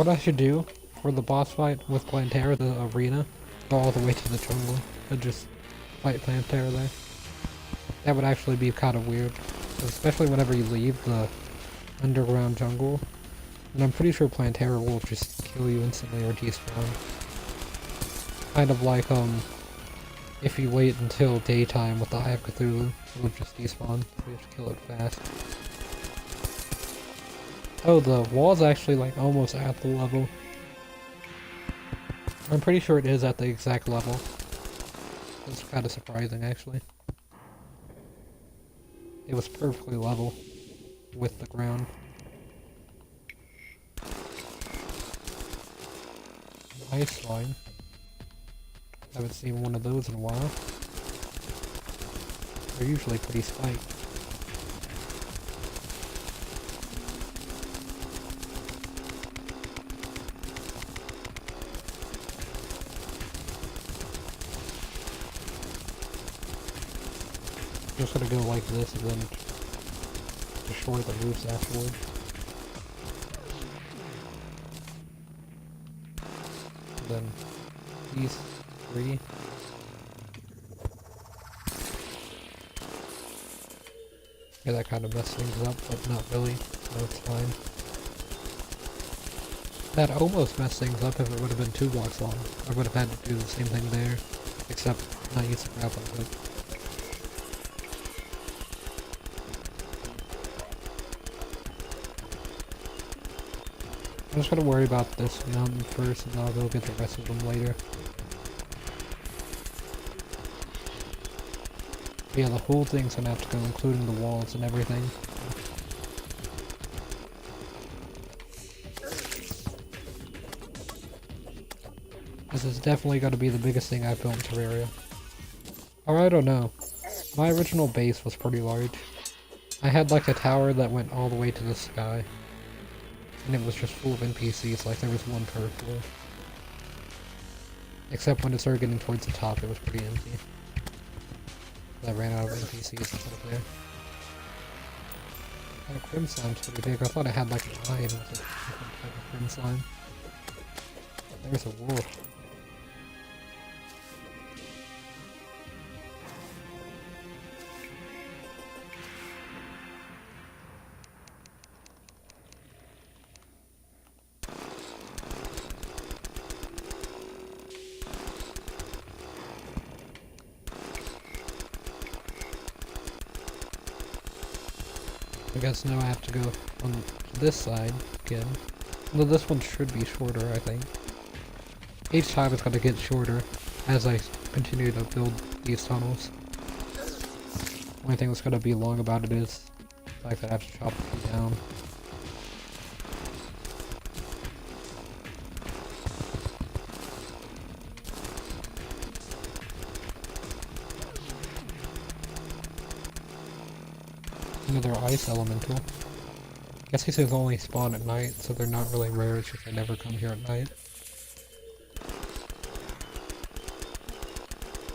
What I should do for the boss fight with Plantera, the arena, go all the way to the jungle and just fight Plantera there. That would actually be kind of weird, especially whenever you leave the underground jungle. And I'm pretty sure Plantera will just kill you instantly or despawn. Kind of like, if you wait until daytime with the Eye of Cthulhu, it will just despawn, so you have to kill it fast. Oh, the wall's actually like almost at the level. I'm pretty sure it is at the exact level. It's kind of surprising, actually. It was perfectly level with the ground. Ice slime. Haven't seen one of those in a while. They're usually pretty spiked. Just gonna go like this and then destroy the roofs afterwards. And then these three. Yeah, that kind of messed things up, but not really. No, it's fine. That almost messed things up if it would have been 2 blocks long. I would have had to do the same thing there, except not use the grappling hook. I'm just gonna worry about this mountain first, and then I'll go get the rest of them later. But yeah, the whole thing's gonna have to go, including the walls and everything. This is definitely gonna be the biggest thing I've built in Terraria. Or I don't know. My original base was pretty large. I had like a tower that went all the way to the sky. And it was just full of NPCs, like there was one per floor. Except when it started getting towards the top, it was pretty empty. I ran out of NPCs up there. And the Crim Slime's pretty big. I thought I had like an eye with a different type of Crim Slime. There's a wolf. I guess now I have to go on this side again. Although this one should be shorter, I think. Each time it's going to get shorter as I continue to build these tunnels. Only thing that's going to be long about it is the fact that I have to chop it down. Another ice elemental. Guess these things only spawn at night, so they're not really rare, it's just they never come here at night.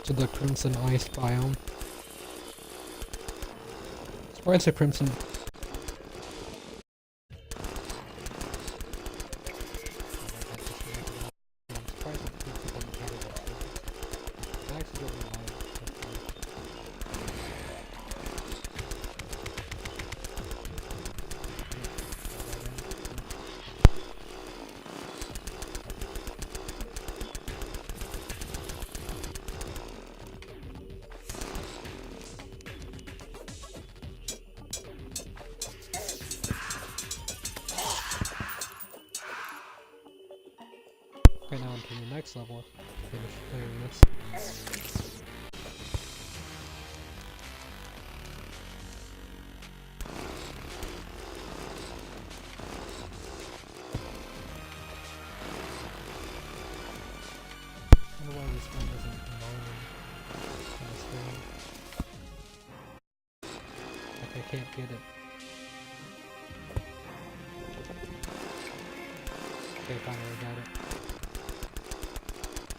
To the Crimson Ice biome. Surprised the Crimson... Okay, now onto the next level. Finish clearing this. I wonder why this one isn't mining on the screen. Like I can't get it. Okay, finally got it.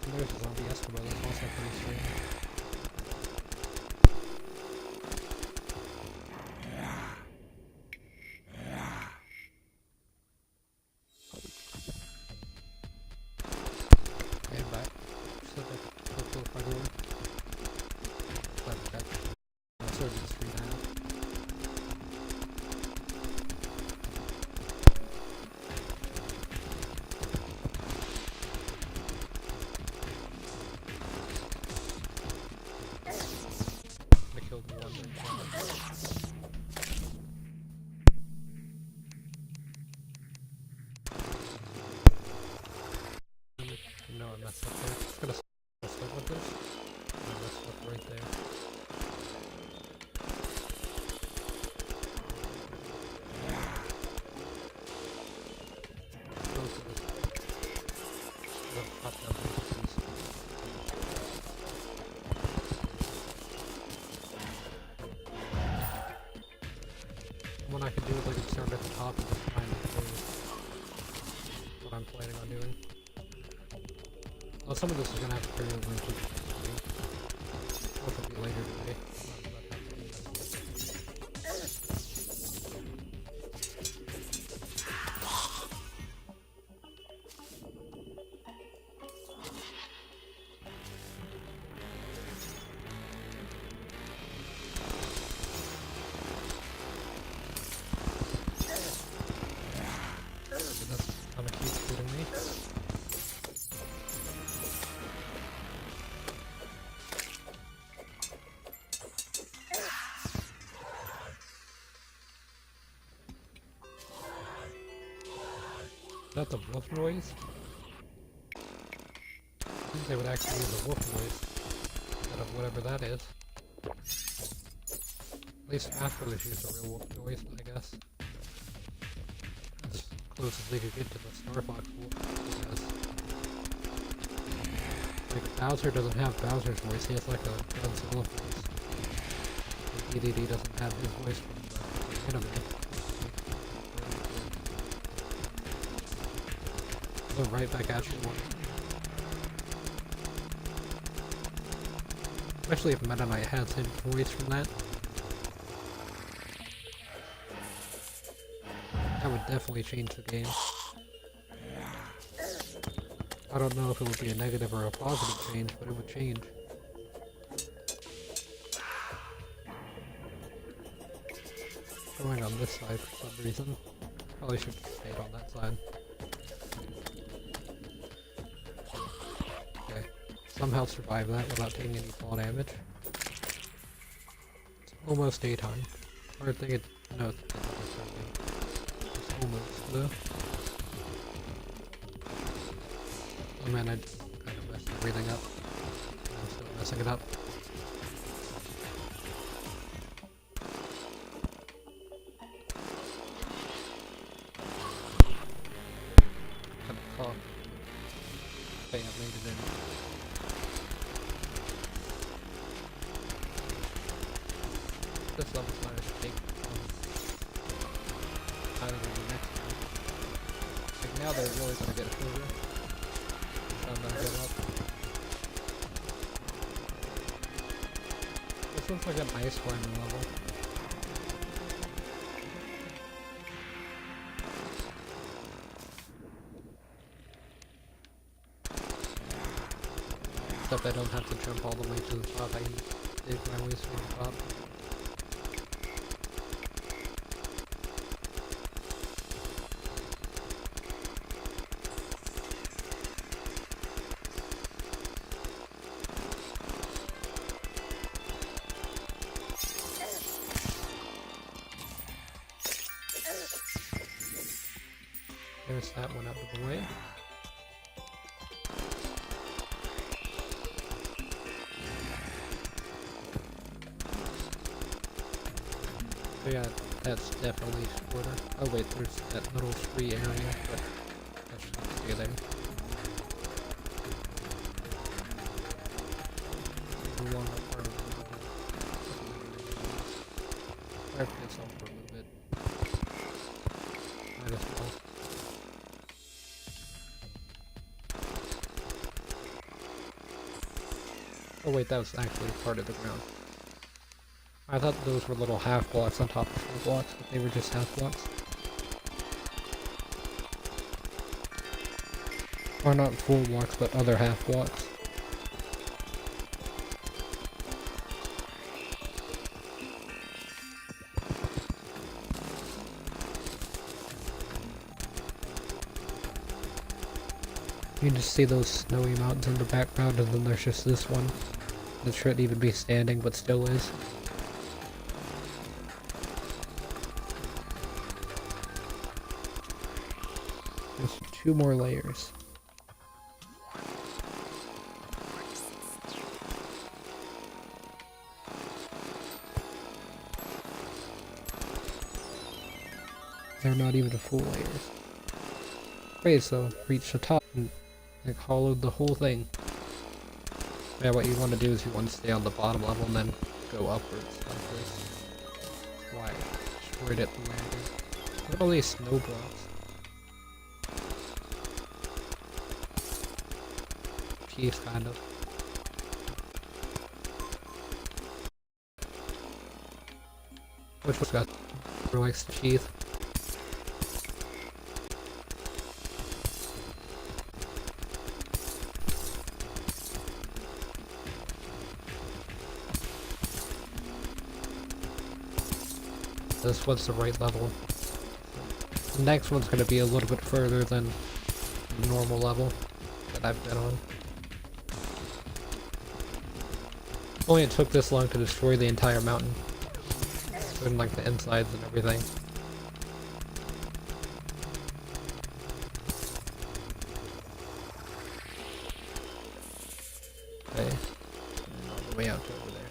And there's a zombie Eskimo that's also pretty strange. there. Just gonna start with this. And this stuff right there. Go to this. Pop down pieces. What I could do is I could start at the top and just find what I'm planning on doing. Well, some of this is gonna have to carry over into the which will be later today. That's kind of keeps shooting me. Is that the wolf noise? I think they would actually use a wolf noise instead of whatever that is. At least after they used a real wolf noise, I guess. That's as close as they could get to the Star Fox wolf, I guess. Like, Bowser doesn't have Bowser's voice, he has like a Godzilla voice. And DDD doesn't have his voice from the anime. So right back at you. Especially if Meta Knight has his voice from that. That would definitely change the game. I don't know if it would be a negative or a positive change, but it would change. Going on this side for some reason. Probably should have stayed on that side. Okay. Somehow survive that without taking any fall damage. It's almost daytime. Or I think it... no, it's almost though. Oh man, I kind of messed everything up. I'm still messing it up. Kind of caught. Okay, I've made it in. This level's not as big. Either than the next one. Like now they're really gonna get further. I'm gonna get up. This looks like an ice climbing level. Except I don't have to jump all the way to the top, I can dig my way to the top. There's that one out of the way. So yeah, that's definitely shorter. Oh wait, there's that little free area, but that should stay there. The longer part of the level. I've played some for a little bit. Might as well. Oh wait, that was actually part of the ground. I thought those were little half blocks on top of full blocks, but they were just half blocks. Or not full blocks, but other half blocks. You just see those snowy mountains in the background, and then there's just this one that shouldn't even be standing, but still is. There's 2 more layers. They're not even full layers. Okay, so reach the top and like hollow the whole thing. Yeah, what you want to do is you want to stay on the bottom level and then go upwards like this. Why? Destroyed it landing. Look at all these snow blocks. Cheese, kind of. Which one's got likes the cheese? This one's the right level. The next one's going to be a little bit further than the normal level that I've been on. Only it took this long to destroy the entire mountain. Including like the insides and everything. Okay. And all the way out to over there.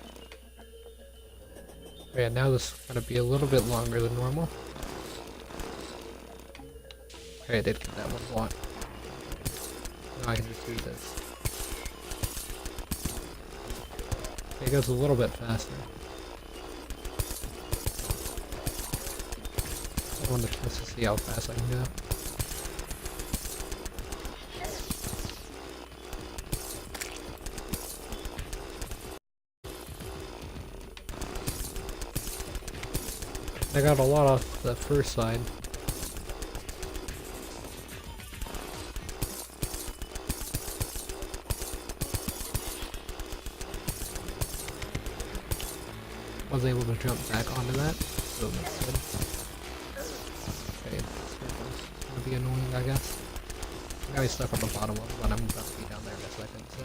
Okay, now this is going to be a little bit longer than normal. Okay, I did get that one block. Now I can just do this. Okay, it goes a little bit faster. I want to test to see how fast I can go. I got a lot off the first side. Was able to jump back onto that, so that's good. Okay, it's gonna be annoying, I guess. I'm gonna be stuck on the bottom one, but I'm about to be down there in a second, so.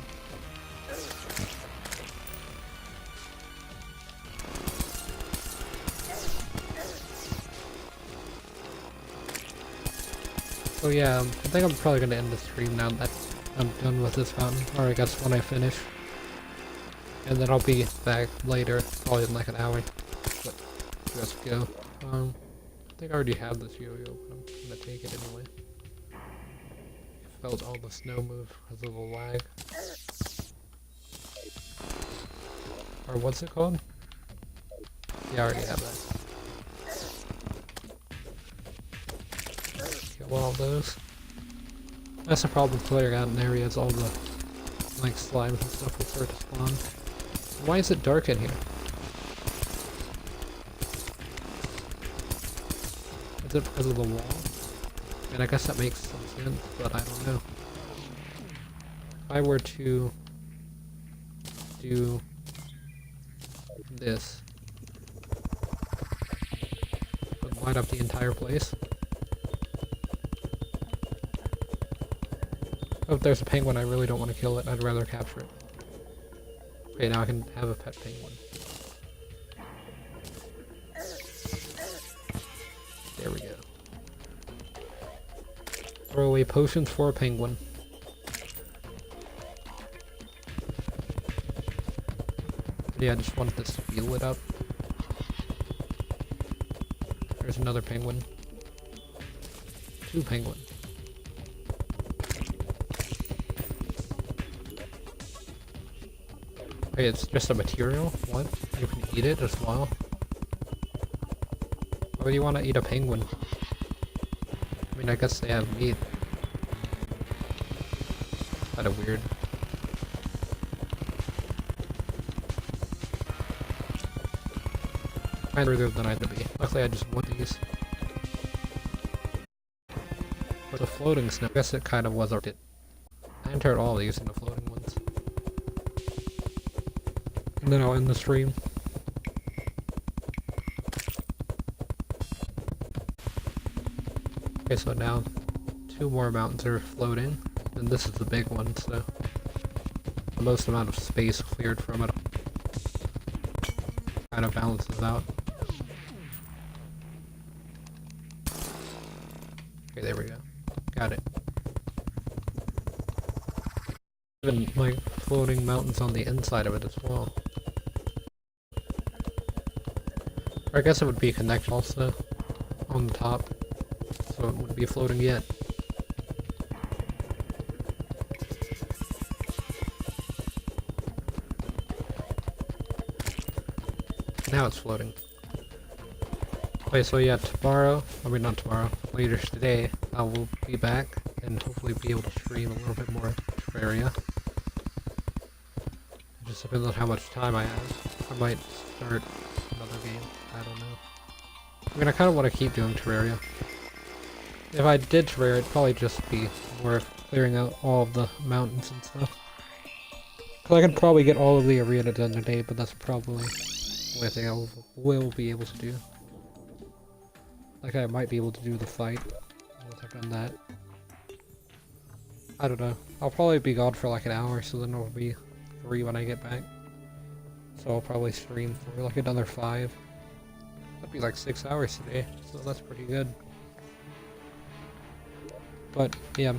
So yeah, I think I'm probably gonna end the stream now that I'm done with this fountain, or I guess when I finish. And then I'll be back later, probably in like an hour. But let's go. I think I already have this yo-yo, but I'm gonna take it anyway. Felt all the snow move because of the lag. Or what's it called? Yeah, I already have that. Kill all those. That's the problem with clearing out an area, is all the like slimes and stuff will start to spawn. Why is it dark in here? Is it because of the wall? And I guess that makes some sense, but I don't know. If I were to do this, it would light up the entire place. Oh, if there's a penguin, I really don't want to kill it. I'd rather capture it. Okay, now I can have a pet penguin. There we go. Throw away potions for a penguin. Yeah, I just wanted this to be lit up. There's another penguin. 2 penguins. Wait, it's just a material? What? You can eat it as well? Why would you want to eat a penguin? I mean, I guess they have meat. Kinda weird. Kinda further than I'd be. Luckily I just want these. But the floating snow, I guess it kind of was a... I entered all these into floating ones. And then I'll end the stream. Okay, so now 2 more mountains are floating, and this is the big one, so the most amount of space cleared from it kind of balances out. Okay, there we go. Got it. Even like floating mountains on the inside of it as well. Or I guess it would be connected also on the top. so it wouldn't be floating yet. Now it's floating. Wait, so yeah, tomorrow, I mean not tomorrow, later today, I will be back and hopefully be able to stream a little bit more Terraria. It just depends on how much time I have. I might start another game, I don't know. I mean, I kind of want to keep doing Terraria. If I did Terraria, it'd probably just be more of clearing out all of the mountains and stuff. Cause I could probably get all of the arena done today, but that's probably the only thing I will be able to do. Like, I might be able to do the fight once I've done that. I don't know. I'll probably be gone for like an hour, so then it'll be 3 when I get back. So I'll probably stream for like another 5. That'd be like 6 hours today, so that's pretty good. But yeah,